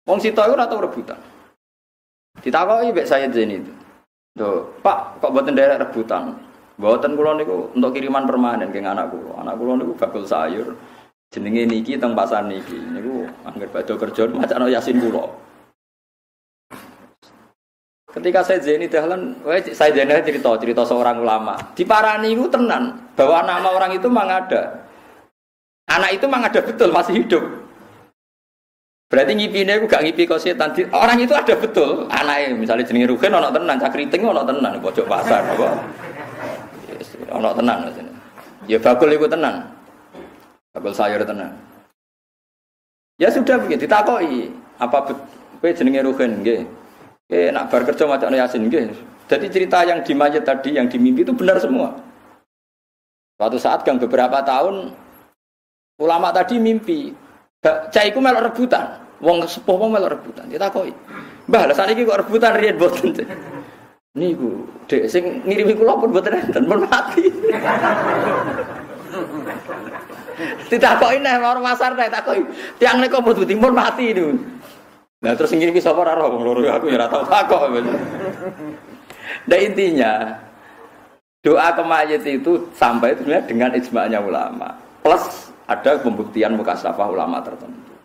Wong sitok iku ora tau rebutan. Ditakoki mbek Sayyid Zaini itu. Lho, Pak, kok mboten nderek rebutan? Mboten kula niku untuk kiriman permanen keng anak kula. Anak kula niku bakul sayur. Jenenge niki teng pasar niki niku anggere badhe kerja macakno Yasin kula. Ketika saya Zaini Dahlan, saya Zaini cerita seorang ulama. Di Parani itu tenan bahwa nama orang itu memang ada. Anak itu memang ada betul masih hidup. Berarti ngipine aku gak ngipi kok setan. Orang itu ada betul. Anaknya misalnya jenenge Rugen ono tenan, Cakriting ono tenan pojok pasar apa. Ono tenan maksudnya. Ya bakul iku tenan. Bakul sayur tenan. Ya sudah begitu ditakoki, apa kowe jenenge Rugen nggih? Nak bar kerja macam Yasin nggih. Jadi cerita yang di mayat tadi, yang di mimpi itu benar semua. Suatu saat gang beberapa tahun ulama tadi mimpi, cah iku melok rebutan, wong sepuh wong melok rebutan. Ditakoki, "Mbah, lha saniki kok rebutan riyen boten?" Niku, Dek sing ngirimi kula pun boten enten, pun mati. Ditakoki nek orang pasar nek takoki, "Tiang niku pun pun mati niku." Nah terus ngene iki sapa ora roh wong loro aku ya ora tau takok. Nah intinya doa ke mayit itu sampai itu dengan ijma'nya ulama. Plus ada pembuktian mukasafah ulama tertentu.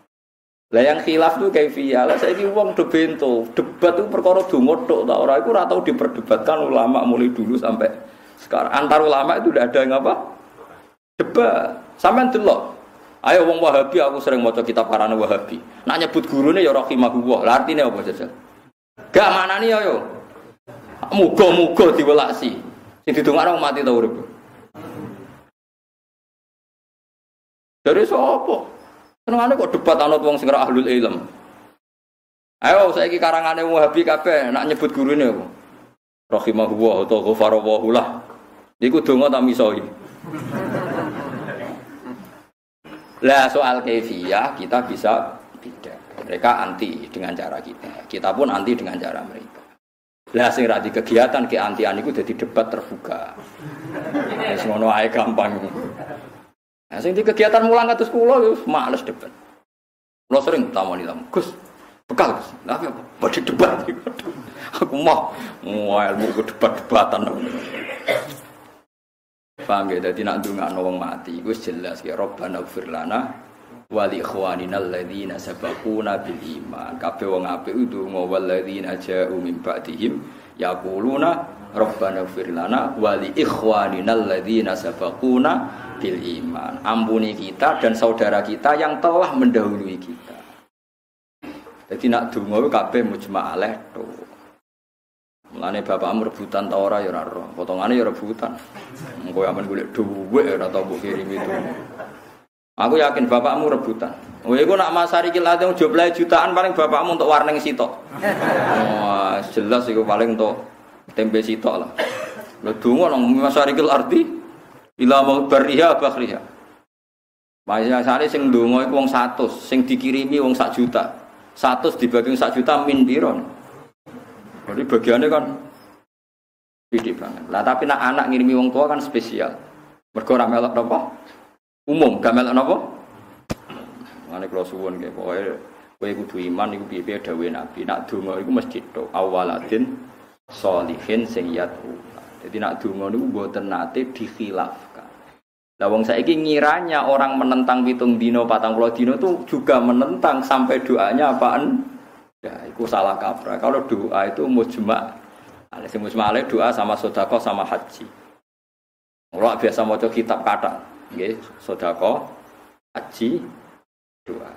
Lah yang khilaf tuh kaifiyah. Lah saiki wong do bento, debat itu perkara donga tok ta ora iku ora tau diperdebatkan ulama mulai dulu sampai sekarang. Antar ulama itu udah ada yang apa? Debat. Sampeyan delok. Ayo wong Wahabi aku sering maca kitab Qara'an Wahabi. Nak nyebut gurune ya rahimahullah. Lah artine apa jajal? Gak manani yo. Muga-muga diwelasi. Sing didongakno mati ta urip. Dari sapa? Senengane kok debat anut wong sing ora ahlul ilm. Ayo saiki karangane Wahabi kabeh nak nyebut gurune apa? Rahimahullah atau ghafarallahu lah. Iku donga ta misoi. Lah soal kaifiyah kita bisa beda. Mereka anti dengan cara kita. Kita pun anti dengan cara mereka. Lah sing ra di kegiatan keantian iku dadi debat terbuka. Wis ngono ae gampang. Nah sing di kegiatan mulang kados kula yo males debat. Kula sering tamoni tamu. Gus, bekal Gus. Lah apa? Badhe debat. Aku mau ilmu debat-debatan. Paham ya, jadi nak ndongakno wong mati iku jelas ya Rabbana ighfir lana wa li ikhwanina alladzina sabaquna bil iman. Kabeh wong apik ndonga wal ladzina ja'u min ba'dihim yaquluna Rabbana ighfir lana wa li ikhwanina alladzina sabaquna bil iman. Ampuni kita dan saudara kita yang telah mendahului kita. Jadi nak ndonga kabeh mujma' alaih to. Mulane bapakmu rebutan ta ora ya ora roh. Potongane ya rebutan. Engko amen golek dhuwit ora tau mbok kirim itu. Aku yakin bapakmu rebutan. Kowe iku nak masari ki late jumlahe jutaan paling bapakmu untuk warning sitok. Wah, jelas iku paling untuk tempe sitok lah. Lha donga nang masari ki arti ila bariha bakhriha. Masane sing ndonga iku wong 100, sing dikirimi wong 1 juta. 100 dibagi 1 juta min piro? Jadi bagiannya kan gede banget. Lah tapi nak anak ngirimi wong tua kan spesial. Mergo ora melok napa? Umum, gak melok napa? Mane kula suwun nggih pokoke kowe kudu iman iku piye-piye dawuhe Nabi. Nak donga iku mesti tok awaladin sholihin sing yatu. Jadi nak donga niku mboten nate dikhilafkan. Lah wong saiki ngiranya orang menentang 7 dina 40 dina itu juga menentang sampai doanya apaan? Ya, itu salah kaprah. Kalau doa itu mujma'. Ada sing mujma' doa sama sedekah sama haji. Ora biasa maca kitab kata, nggih, sedekah, haji, doa.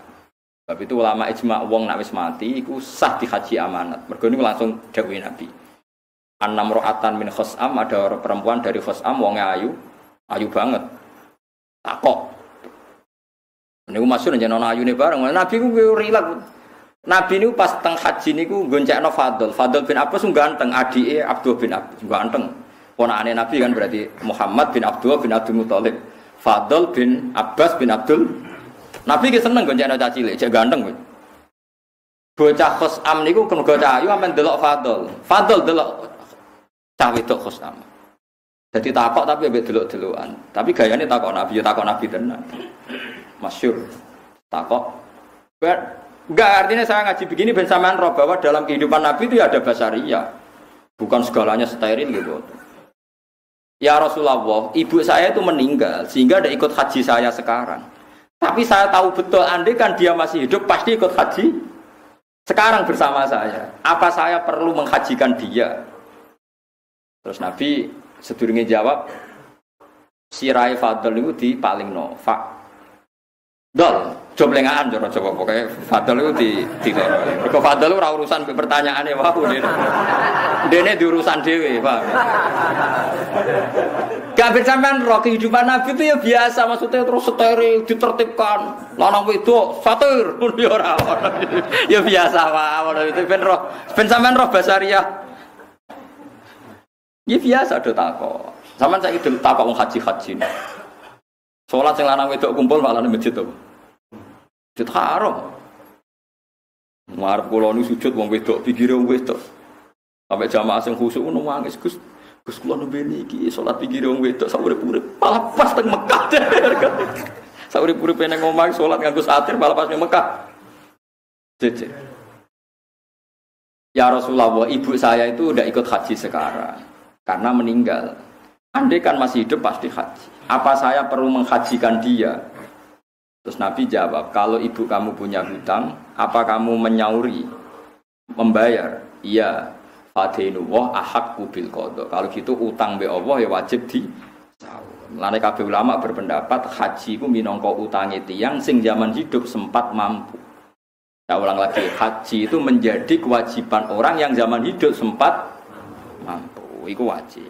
Sebab itu ulama ijma' wong nek wis mati iku sah di haji amanat. Mergo niku langsung dawuh Nabi. Annam ra'atan min khos'am, ada orang perempuan dari khos'am wonge ayu banget. Takok. Niku masyhur jenenge ayune bareng. Nabi ku rilak. Nabi ini pas teng haji niku goncekno Fadl bin Abbas ganteng, adike Abdullah bin Abbas ganteng. Ponakane Nabi kan berarti Muhammad bin Abdullah bin Abdul Muthalib. Fadl bin Abbas bin Abdul. Nabi ki seneng goncekno cah cilik, cek ganteng kowe. Bocah Khosam niku kena cah ayu amen delok Fadl. Fadl delok cah wedok Khosam. Dadi takok tapi mbek delok-delokan. Tapi gayane takok Nabi, ya takok Nabi tenan. Masyhur. Takok. Enggak, artinya saya ngaji begini ben sampean roh bahwa dalam kehidupan Nabi itu ya ada basaria. Bukan segalanya steril gitu. Ya Rasulullah, ibu saya itu meninggal sehingga ada ikut haji saya sekarang. Tapi saya tahu betul andai kan dia masih hidup pasti ikut haji sekarang bersama saya, apa saya perlu menghajikan dia? Terus Nabi sedurunge jawab, sirai fadl itu di paling no, dol, joblengaan coba pokoknya fadl itu di kok fadl itu urusan pertanyaannya wae dene di urusan dhewe, Pak. Gak sampean roh kehidupan Nabi itu ya biasa, maksudnya terus steril, ditertibkan, lanang wedok, fatir, ya ora. Ya biasa wae, itu ben sampean roh basariah. Ya biasa do takok. Sampeyan saiki takok wong haji-haji. Salat sing lanang wedok kumpul malah ning masjid to. Masjid haram. Marep kula niku sujud wong wedok, pikire wong wedok. Sampai jamaah sing khusuk ngono nangis, Gus. Gus kula nembe niki salat pikire wong wedok sak urip-urip. Malah pas teng Mekah. Sak urip-urip nang omah salat nganggo satir malah pas ning Mekah. Cece. Ya Rasulullah, ibu saya itu udah ikut haji sekarang karena meninggal. Andai kan masih hidup pasti haji. Apa saya perlu menghajikan dia? Terus Nabi jawab, kalau ibu kamu punya hutang, apa kamu menyauri, membayar? Iya. Fadainullah ahaqqu bil qada. Kalau gitu utang be Allah ya wajib di. Lan kabeh ulama berpendapat haji ku minangka utange tiyang sing zaman hidup sempat mampu. Saya ulang lagi, haji itu menjadi kewajiban orang yang zaman hidup sempat mampu. Iku wajib.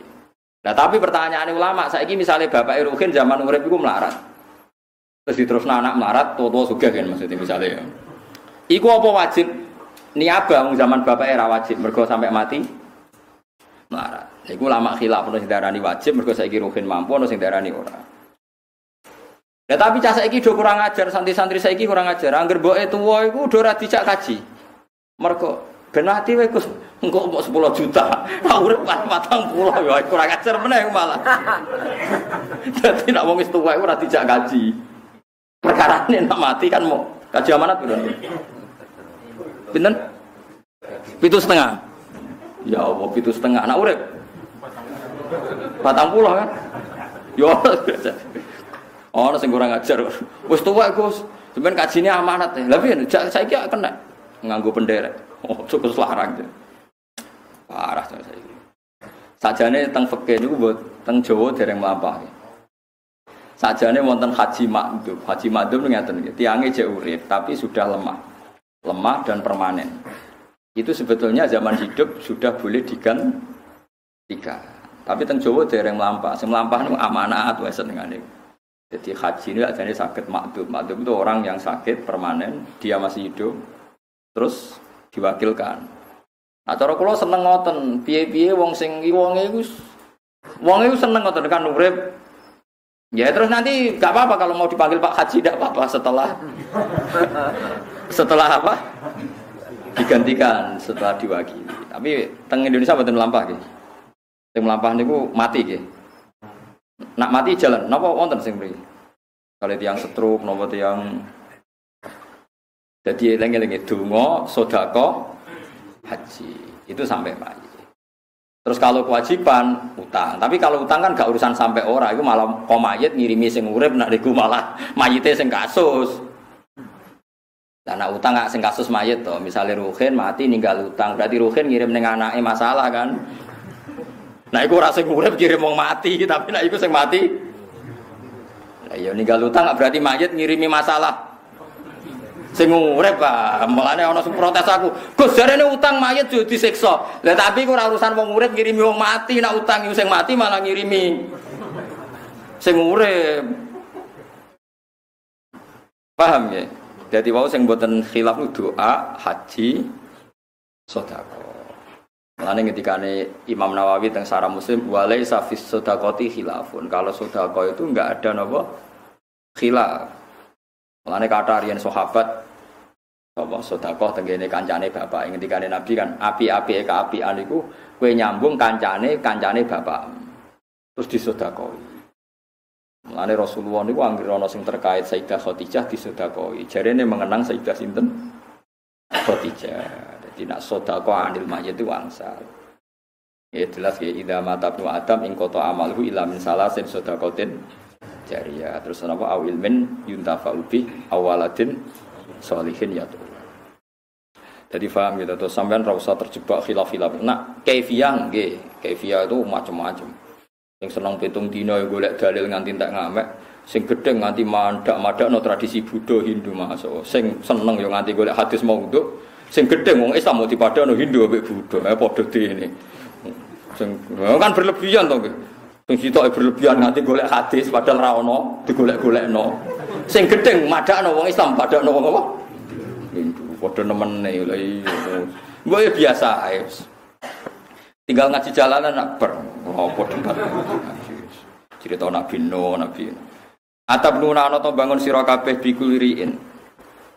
Nah tapi pertanyaan ulama, saiki misalnya Bapak Ruhin zaman urip iku melarat. Terus diterusno anak melarat, toto sugih kan maksudnya misalnya. Iku apa wajib? Niaba zaman Bapak era wajib mergo sampai mati melarat. Iku ulama khilaf ono sing darani wajib mergo saiki Ruhin mampu, ono sing darani ora. Ya tapi cah saiki do kurang ajar, santri-santri saiki kurang ajar. Angger mboke tuwa iku do ora dijak kaji. Mergo ben ati wae Gus, engko 10 juta. Ora urip 40 ya kurang ajar meneh malah. Dadi nek wong wis tuwa iku ora dijak kaji. Perkarane nek mati kan mau kaji amanat piro? Pinten? 7,5. Ya Allah, 7,5 anak urip. 40 kan? Ya ana sing kurang ajar. Wis tuwa Gus, sampeyan kajine amanat. Lah piye saiki kena nganggo penderek. Oh, cukup larang. Parah saiki. Sajane teng fikih niku mbok teng Jawa dereng mlampah. Sajane wonten haji makdum. Haji makdum ngeten iki, tiange jek urip tapi sudah lemah. Lemah dan permanen. Itu sebetulnya zaman hidup sudah boleh digantikan. Tapi teng Jawa dereng mlampah. Sing mlampah niku amanat wae senengane. Jadi haji ini ajane sakit makdum. Makdum itu orang yang sakit permanen, dia masih hidup. Terus diwakilkan. Nah cara kula seneng ngoten, piye-piye wong sing wonge iku seneng ngoten kan urip. Ya terus nanti enggak apa-apa kalau mau dipanggil Pak Haji enggak apa-apa setelah apa? Digantikan setelah diwakili. Tapi teng Indonesia mboten mlampah nggih. Sing mlampah niku mati nggih. Nak mati jalan, napa wonten sing mriki? Kalau tiyang stroke napa tiyang jadi eling-eling donga, sedekah, haji. Itu sampai mati. Terus kalau kewajiban utang. Tapi kalau utang kan gak urusan sampai ora, itu malah kok mayit ngirimi sing urip nek niku malah mayite sing kasus. Lah nek utang gak sing kasus mayit to, misale Ruhin mati ninggal utang, berarti Ruhin ngirim ning anake masalah kan. Nah iku ora sing urip kirim wong mati, tapi nek iku sing mati. Lah ya ninggal utang gak berarti mayit ngirimi masalah. Sing urip Pak, mulane ana sing protes aku. Gus jarene utang mayit yo disiksa. Lah tapi ora urusan wong urip ngirimi wong mati, nek utang sing mati malah ngirimi sing urip. Paham ya? Dadi wau sing mboten khilaf doa, haji, sedekah. Mulane ketikane Imam Nawawi teng Syarah Muslim walaisa fis sedaqati khilafun. Kalau sedekah itu enggak ada napa khilaf. Mulane kata riyen sahabat apa sedekah tenggene kancane bapak. Ngendikane Nabi kan api-apike kaapian iku kowe nyambung kancane bapak. Terus disedekahi. Mulane Rasulullah niku anggere ana sing terkait Sayyidah Khadijah disedekahi. Jarene mengenang Sayyidah sinten? Khadijah. Dadi nak sedekah anil mayit itu angsal. Ya jelas ya idza mata ibnu Adam ing qata amalhu illa min salasin sedaqatin jariyah. Terus napa awil min yuntafa'u bi awaladin sholihin ya. Jadi paham gitu, terus sampean ora usah terjebak khilaf-khilaf. Nak kaifiyah nggih, kaifiyah itu macam-macam. Sing seneng pitung dina golek dalil nganti entek ngamek, sing gedeng nganti mandak-mandakno tradisi Buddha Hindu masuk. Sing seneng yo nganti golek hadis maudhu, sing gedeng wong Islam mau dipadano Hindu ambek Buddha, padha dene. Sing kan berlebihan to nggih. Sing sitoke berlebihan nganti golek hadis padahal ra ono, digolek-golekno. Sing gedeng madakno wong Islam padakno wong apa? Hindu. Padha nemene lha iya. Mbok ya biasa ae. Tinggal ngaji jalanan nak ber. Apa debat. Cerita Nabi Nuh, Nabi. Atabnuna ana to bangun sira kabeh bikuliriin.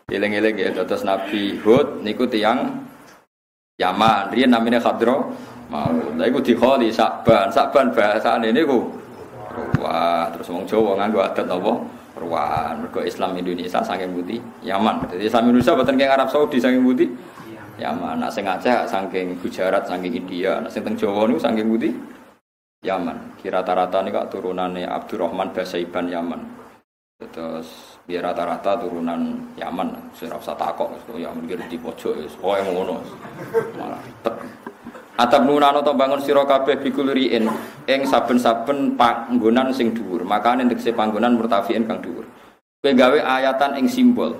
Eling-eling ya dados Nabi Hud niku tiyang Yaman, riyen namine Khadra. Mau. Lha iku dikholi Sakban. Sakban bahasane niku wah, terus wong Jawa nganggo adat napa? Ruan, mergo Islam Indonesia saking pundi? Yaman. Jadi Islam Indonesia boten keng Arab Saudi saking pundi? Yaman. Nah sing Aceh saking Gujarat saking India. Nah sing teng Jawa niku saking pundi? Yaman. Ki rata-rata niku turunane Abdurrahman Basaiban Yaman. Terus biar rata-rata turunan Yaman. Ora usah takok wis ya mikir di pojok wis koyo ngono. Malah ribet. Atabnuna ana to bangun sira kabeh bikulriin ing saben-saben panggonan sing dhuwur. Makane tegese panggonan murtafiin kang dhuwur. Kowe gawe ayatan ing simbol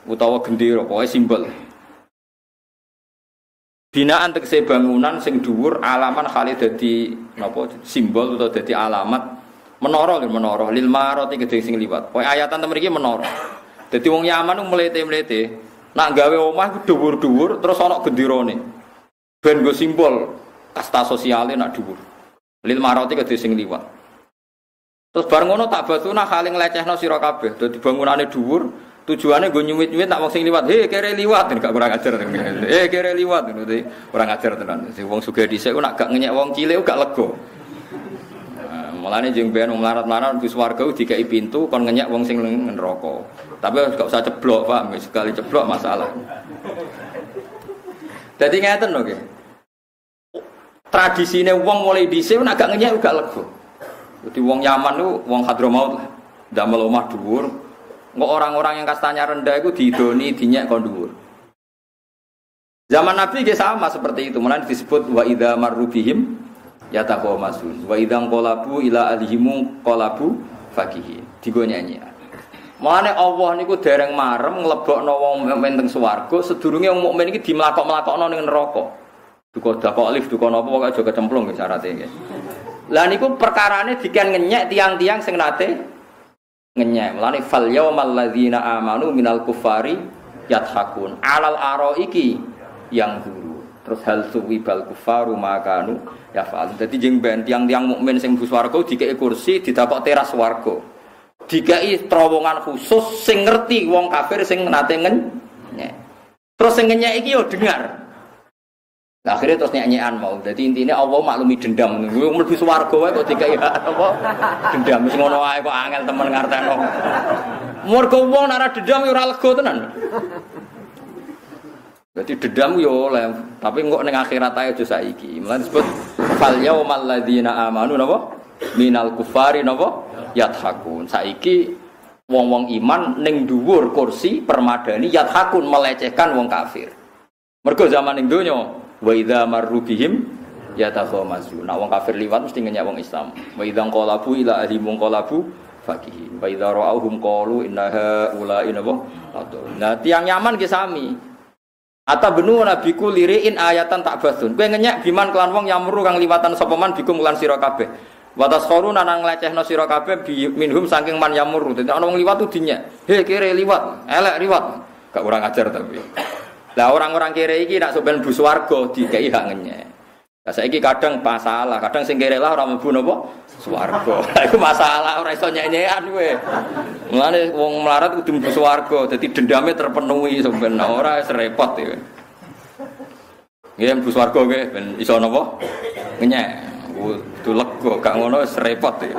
utawa gendera, pokoke simbol. Binaan tegese bangunan sing dhuwur alaman khali dadi napa simbol utawa dadi alamat menara lil marati gedhe sing liwat. Pokoke ayatan temen iki menara. Dadi wong Yaman mlete-mlete nak gawe omah ku dhuwur-dhuwur terus ana genderane. Ben go simbol kasta sosiale nak dhuwur. Lil marati kedhe sing liwat. Terus bar ngono tak batuna kali nglecehno sira kabeh. Dadi bangunane dhuwur, tujuane go nyuwit-nyuwit nak wong sing liwat. He kere liwat, gak kurang ajar. Kere liwat ngono dadi kurang ajar tenan. Sing wong sugih dhisik ku nak gak ngenyek wong cilik gak lega. Mulane jeng ben melarat-melarat di swarga dikai pintu kon ngenyek wong sing neraka. Tapi gak usah ceblok, Pak. Sekali ceblok masalah. Jadi ngeten lho nggih. Tradisine wong mulai dhisik nek gak ngenyek gak lega. Dadi wong Yaman niku wong Hadramaut lah. Ndamel omah dhuwur. Engko orang-orang yang kastanya rendah iku didoni dinyek kon dhuwur. Zaman Nabi nggih sama seperti itu. Mulane disebut wa idza marru bihim yataqamasun. Wa idza qalabu ila alihim qalabu fakihin. Digo nyanyi. Mulane Allah niku dereng marem nglebokno wong mukmin teng swarga sedurunge wong mukmin iki dimlakok-mlakokno ning neraka. Duka dakok alif duka napa kok aja kecemplung nggih syaraté nggih. Lah niku perkarane diken ngenyek tiang-tiang sing nate ngenyek. Mulane fal yaumal ladzina amanu minal kufari yathakun alal araiki yang guru. Terus hal suwibal kufaru makanu yafal. Dadi jeng ben tiang-tiang mukmin sing bus swarga dikeki kursi didakok teras swarga. Dikai terowongan khusus sing ngerti wong kafir sing nate ngenyek. Terus sing ngenyek iki yo dengar. Nah, akhirnya terus nyanyian mau. Jadi intinya Allah maklumi dendam. Gue mlebu swarga wae kok dikai apa? Dendam wis ngono wae kok angel temen ngarteno. Mergo wong nek dendam yo ora lega tenan. Jadi dendam yo oleh, tapi kok ning akhirat ae aja saiki. Mulane disebut fal yaumal ladzina amanu napa? Minal kufari napa? Yathakun. Saiki wong-wong iman ning dhuwur kursi permadani yathakun melecehkan wong kafir. Mergo zaman ning donya wa idza marru bihim yatakhamazun. Nek wong kafir liwat mesti ngenyek wong Islam. Wa idza qalabu ila ahli munqalabu fakihin. Wa idza ra'awhum qalu innaha ulaina wa nah tiang Yaman ki sami. Ata benu nabiku liriin ayatan tak basun. Kowe ngenyek biman kelan wong yamru kang liwatan sapa man bikum lan sira kabeh. Watas khoruna nang nglecehno sira kabeh minhum saking man yamur. Dadi ana wong liwat tu dinyek. He kere liwat, elek liwat. Gak kurang ajar tapi. Lah orang-orang kere iki nak sampean bu swarga dikeki hak ngenyek. Lah saiki kadang masalah, kadang sing kere lah ora mlebu napa swarga. Lah iku masalah ora iso nyek-nyekan kowe. Mulane wong melarat kudu mlebu swarga, dadi dendame terpenuhi sampean ora repot iki. Nggih mlebu swarga nggih ben iso napa? Ngenyek. Itu lego, gak ngono serepot ya.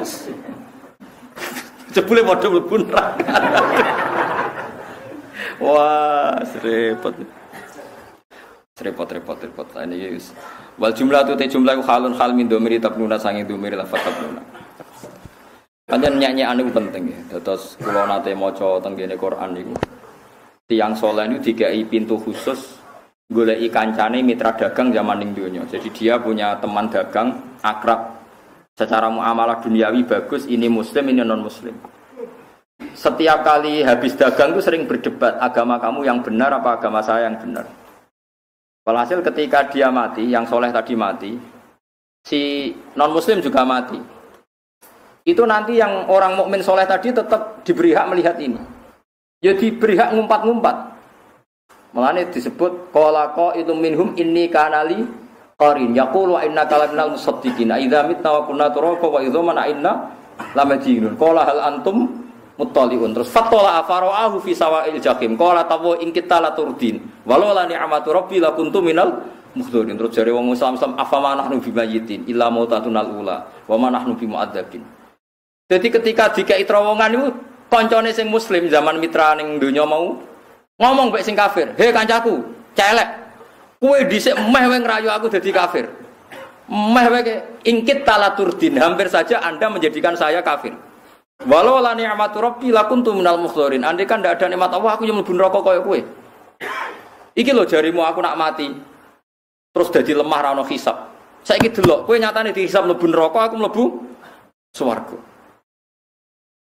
Jebule padha mlebu neraka. Wah, serepot. Repot. Ini wis. Wal jumlah tu te jumlah ku halun hal min domiri tabnuna sange domiri lafat tabnuna. Pancen nyanyian niku penting ya. Dados kula nate maca teng kene Quran niku. Tiyang saleh niku dikai pintu khusus goleki kancane mitra dagang zaman ning donya. Jadi dia punya teman dagang akrab. Secara muamalah duniawi bagus, ini muslim, ini non muslim. Setiap kali habis dagang itu sering berdebat, agama kamu yang benar apa agama saya yang benar. Walhasil ketika dia mati, yang soleh tadi mati, si non muslim juga mati. Itu nanti yang orang mukmin soleh tadi tetap diberi hak melihat ini. Ya diberi hak ngumpat-ngumpat. Makanya disebut qala qailun minhum inni kanali qarin yaqulu wa innaka laminal musaddiqin idza mitna wa kunna turaba wa idzaman inna lamajinun qala hal antum muttaliun. Terus fatola afara'ahu fi sawa'il jahim qala tawu in kita la turdin walau la ni'matu rabbi la kuntu minal mukhdirin. Terus jare wong Islam afama nahnu bimayitin illa mautatunal ula wa ma nahnu bimu'adzabin. Jadi ketika dikai terowongan itu koncone sing muslim zaman mitra ning donya mau ngomong mek sing kafir, "He kancaku, celek. Kowe dhisik meh wae ngrayu aku dadi kafir. Meh wae ingkit talaturdin, hampir saja Anda menjadikan saya kafir. Walau la ni'matu rabbi lakuntu minal mukhdirin. Andai kan ndak ada nikmat Allah, aku yo mlebu neraka kaya kowe. Iki lho jarimu aku nak mati. Terus dadi lemah ra ono hisab. Saiki delok, kowe nyatane dihisab mlebu neraka, aku mlebu swarga."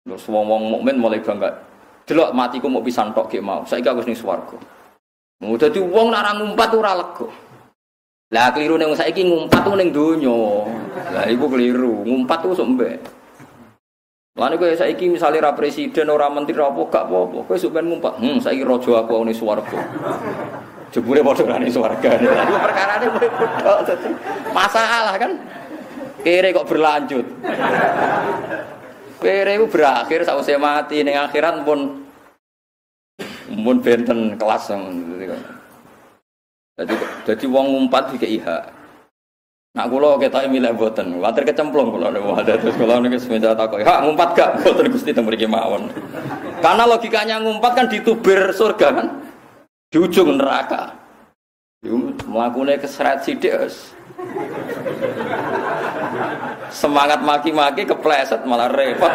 Terus wong-wong mukmin mulai bangga. Delok matiku mau pisan tok ge mau. Saiki aku wis ning swarga. Mau dadi wong nek ora ngumpat ora lega. Lah keliru ning saiki ngumpat ku ning donya. Lah iku keliru. Ngumpat ku sok mbek. Lan kowe saiki misale ra presiden ora menteri apa gak apa-apa. Kowe sok ben ngumpat. Saiki raja aku ning swarga. Jebule padha ora ning swarga. Iku perkarane padha. Masalah kan. Kere kok berlanjut. Kere itu berakhir sausé mati ning akhirat pun benten kelas. Jadi wong ngumpat dikei hak. Nak kula ketoke milih mboten. Kuwatir kecemplung kula niku. Terus kula niku semenjak takoki, "Hak ngumpat gak?" Mboten Gusti teng mriki mawon. Karena logikanya ngumpat kan ditubir surga kan. Di ujung neraka. Iku mlakune keseret sithik wis. Semangat maki-maki kepleset malah repot.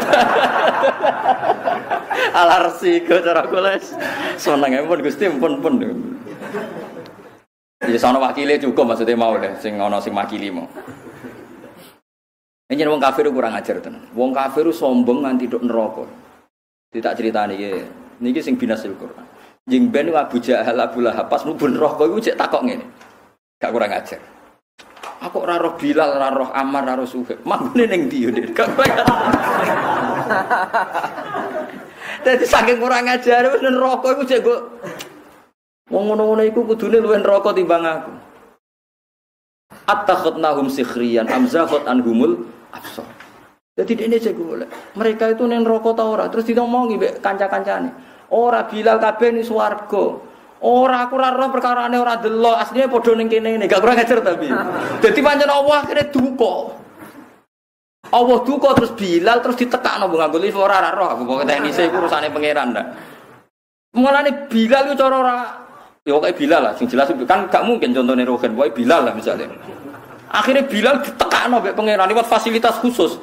Alarsi ke cara kules. Seneng pun Gusti pun. Ya sono wakile cukup maksudnya mau deh sing ana sing makili mau. Ini wong kafir kurang ajar tenan. Wong kafir sombong nganti nduk neraka. Tidak critani iki. Niki sing binasil Quran. Jeng ben Abu Jahal Abu Lahab pas mlebu neraka iku cek takok ngene. Gak kurang ajar. Aku ora roh Bilal, ora roh Ammar, ora roh Suhaib. Manggone ning ndi yo, Dik? Dadi saking kurang ajar wis neraka iku cek kok wong ngono-ngono iku kudune luwih neraka timbang aku. Attakhadnahum sikhriyan amzaqat anhumul absar. Jadi dene cek golek. Mereka itu ning neraka ta ora? Terus diomongi mbek kanca-kancane. Ora Bilal kabeh ning swarga. Ora aku ora roh perkarane ora delok, asline padha ning kene gak kurang ajar tapi. Dadi pancen Allah akhire duka. Allah duka terus Bilal terus ditekakno nganggo lift ora roh aku pokoke teknise iku urusane pangeran ndak. Mulane Bilal iku cara ora ya kaya Bilal lah sing jelas kan gak mungkin contone Rogen wae Bilal lah misalnya. Akhirnya Bilal ditekakno mbek pangeran liwat fasilitas khusus.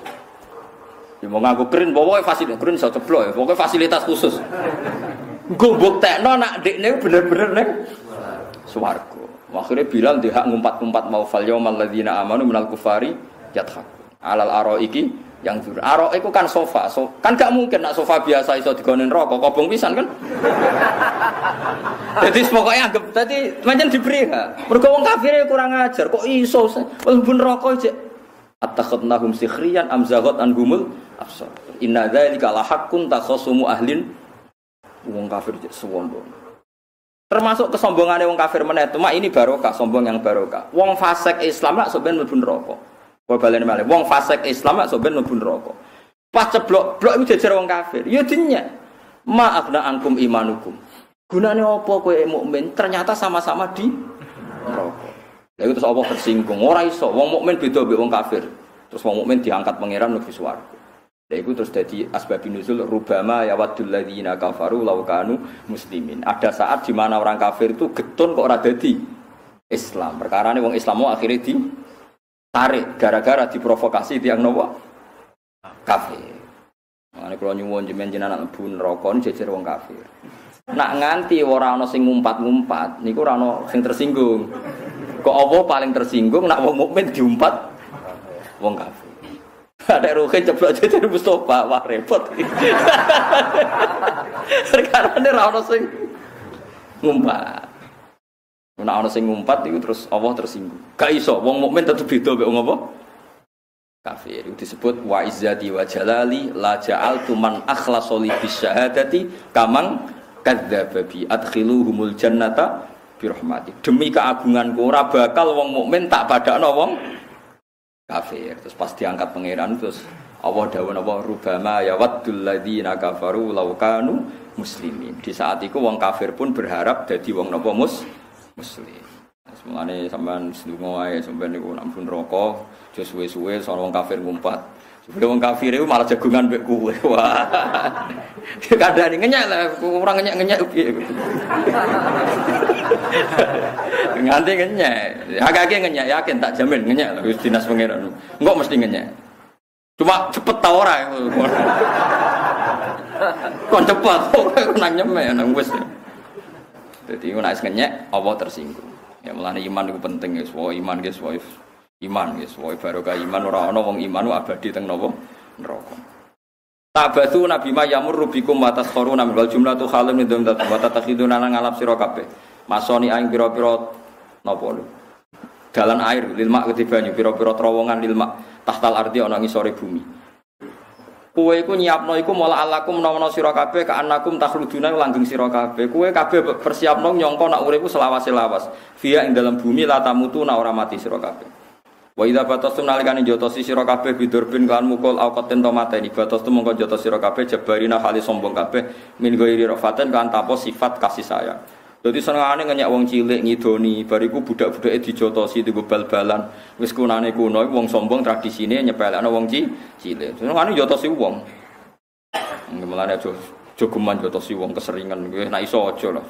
Ya mau nganggo krin pokoke fasilitas krin iso ceblok ya pokoke fasilitas khusus. Gue buktekno nak dekne bener-bener neng swarga. Akhirnya Bilal dia hak ngumpat-ngumpat mau fal yaumal ladzina amanu minal kufari yadhak. Alal araiki yang jur. Aro iku kan sofa. Kan gak mungkin nak sofa biasa iso digonen rokok kobong pisan kan. Jadi pokoknya anggap tadi pancen diberi hak. Mergo wong kafir kurang ajar kok iso mlebu neraka cek. Attakhadnahum sikhriyan amzaghat anhumul absar. Inna dzalika la haqqun takhasumu ahlin wong kafir cek sombong. Termasuk kesombongannya wong kafir meneh cuma ini barokah, sombong yang barokah. Wong fasik Islam lak sampeyan mlebu neraka. Kowe baleni malih. Wong fasik Islam lak sampeyan mlebu neraka. Pas ceblok-blok iku jejer wong kafir. Ya dinya. Ma akhna ankum imanukum. Gunane apa kowe mukmin ternyata sama-sama di neraka. Lha iku terus apa tersinggung. Ora iso wong mukmin beda mbek wong kafir. Terus wong mukmin diangkat pangeran mlebu swarga. Lha iku terus dadi asbabun nuzul rubama yawaddul ladzina kafaru law kanu muslimin. Ada saat di mana orang kafir itu getun kok ora dadi Islam. Perkarane wong Islam mau akhire ditarik gara-gara diprovokasi tiyang napa? Kafir. Mane kula nyuwun jenengan anak mlebu neraka jejer wong kafir. Nak nganti ora ana sing ngumpat-ngumpat niku ora ana sing tersinggung. Kok apa paling tersinggung nak wong mukmin diumpat wong kafir. Ada ruhin ceblok jadi Mustafa, wah repot. Karena ora ana sing ngumpat. Nek ana sing ngumpat iku terus Allah tersinggung. Gak iso wong mukmin tetep beda mek wong apa? Kafir. Itu disebut wa izzati wa jalali la ja'altu man akhlasa li bisyahadati kamang kadzdzaba bi adkhiluhumul jannata bi rahmati. Demi keagunganku ora bakal wong mukmin tak padakno wong kafir. Terus pas diangkat pangeran terus Allah dawuh napa rubama ya waddul ladzina kafaru law kanu muslimin. Di saat itu wong kafir pun berharap dadi wong napa muslim. Semulane sampean sedonga ae sampean niku ampun neraka, aja suwe-suwe sono wong kafir ngumpat. Sebelum wong kafir iku malah jagungan mbek kowe. Wah. Kadane ngenyek lah, ora ngenyek-ngenyek piye. Nganti ngenyek. Agak-agak ngenyek yakin tak jamin ngenyek lah wis dinas pangeran. Engko mesti ngenyek. Cuma cepet ta ora. Kon cepet kok nang nyemek nang wis. Dadi nek wis ngenyek apa tersinggung. Ya mulane iman itu penting guys. Wah iman guys, wah iman guys, wah barokah iman ora ana wong iman abadi teng napa neraka. Tabatu nabi ma yamur bikum wa taskhuruna wal jumlatu khalun min dzat wa tatakhiduna nang ngalap sira kabeh. Masoni aing pira-pira napa lho. Dalan air lil mak ketibanyu pira-pira terowongan lil mak tahtal ardi ana ngisore bumi. Kowe iku nyiapno iku mola alakum menawa sira kabeh ka anakum takhluduna langgeng sira kabeh. Kowe kabeh persiapno nyangka nak uripku selawas-selawas. Via ing dalam bumi la tamutu na ora mati sira kabeh. Wa idza batastum nalikane jotosi sira kabeh bidurbin kan mukul auqaten to mateni batastum mongko jotos sira kabeh jabarina hali sombong kabeh min ghairi rafaten kan tanpa sifat kasih sayang. Dadi senengane ngenyek wong cilik ngidoni bariku budak-budake dijotosi digo bal-balan wis kunane kuno wong sombong tradisine nyepelekno wong cilik. Senengane jotosi wong. Mulane aja jogeman jotosi wong keseringan kowe nek iso aja lah.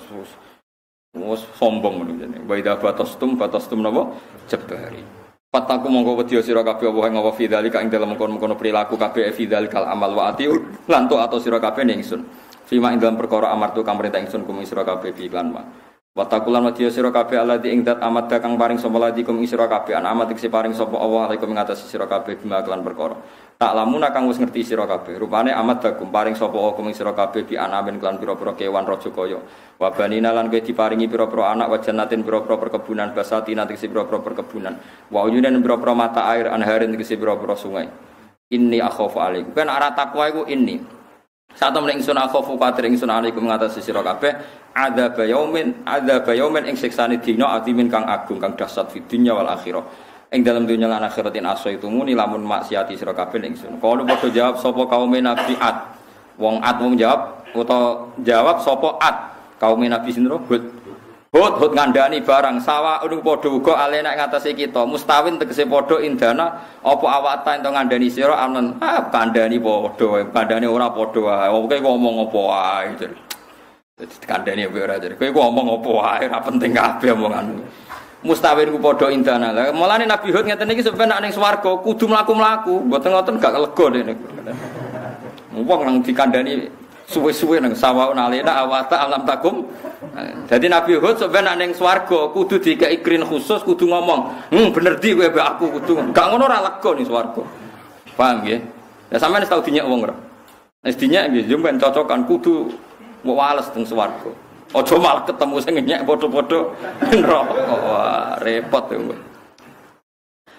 Wes sombong ngono jane. Wa idza batastum napa jabari. Pataku mongko wedya sira kabeh apa ing apa fidzalika ing dalem kono-kono perilaku kabeh fidzalikal amal wa atiu lan to atau sira kabeh ning ingsun. Fima ing dalam perkara amartu kang perintah ingsun kum sira kabeh bi iklan ma. Wa taqulan wedya sira kabeh alladzi ing dat amat kang paring sapa ladi kum sira kabeh an amat sing paring sapa Allah alaikum ing atas sira kabeh bima iklan perkara. Tak lamun kang wis ngerti sira kabeh. Rupane amat kum paring sapa Allah kum sira kabeh bi anamen iklan pira-pira kewan raja kaya. Wa banina lan kowe diparingi pira-pira anak wa jannatin pira-pira perkebunan basatina tegese pira-pira perkebunan. Wa uyunan pira-pira mata air anharin tegese pira-pira sungai. Inni akhafu alaikum. Kan arah takwa iku inni. Saat temen ingsun akhafu kuatir ingsun alaikum ngatasi sira kabeh adzab yaumin ing siksane dina atimin kang agung kang dahsyat fid dunya wal akhirah. Ing dalam dunya lan akhiratin asaitumuni lamun maksiati sira kabeh ingsun. Kalau padha jawab sapa kaum Nabi Ad. Wong Ad wong jawab utawa jawab sapa Ad. Kaum Nabi sinten Hud ngandani barang sawa ning padha uga alena ing atase kita mustawin tegese padha indana apa awak ta ento ngandani sira anen kandhani padha kandhane ora padha wae kowe ngomong apa wae dadi kandhani ora jare kowe ngomong apa wae ora penting kabeh omonganmu mustawin ku padha indana lha mulane Nabi Hud ngeten iki sampeyan nek ning swarga kudu mlaku-mlaku mboten ngoten gak lega dene wong nang dikandhani suwe-suwe nang sawa alena awata alam takum. Jadi Nabi Hud sebenarnya neng swarga kudu dikei green khusus kudu ngomong, bener di kowe mbek aku kudu. Gak ngono ora lega ning swarga. Paham nggih? Ya sampeyan wis tau dinyek wong ora? Wis dinyek nggih, sampeyan cocokan kudu wales teng swarga. Aja malah ketemu sing nyek padha-padha neraka. Wah, repot yo.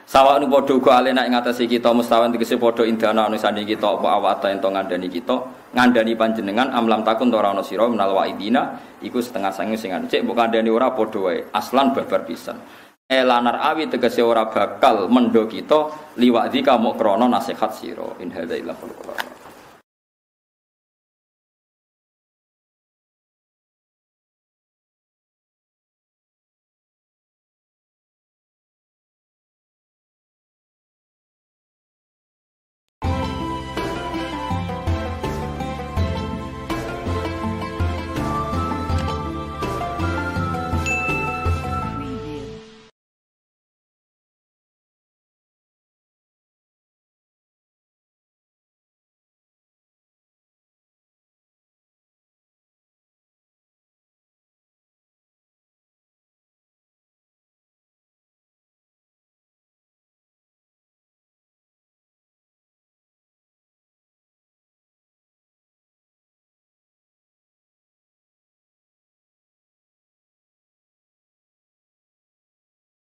Sawa nu padha uga alena ing atase kita mustawan tegese padha indana anu sanding kita apa awata ento ngandani kita ngandani panjenengan amlam takun ora ana sira menal waidina iku setengah sange sing cek mbok kandhani ora padha wae aslan babar pisan elanar awi tegese ora bakal mendo kita liwadi kamuk krana nasihat sira in hadza illa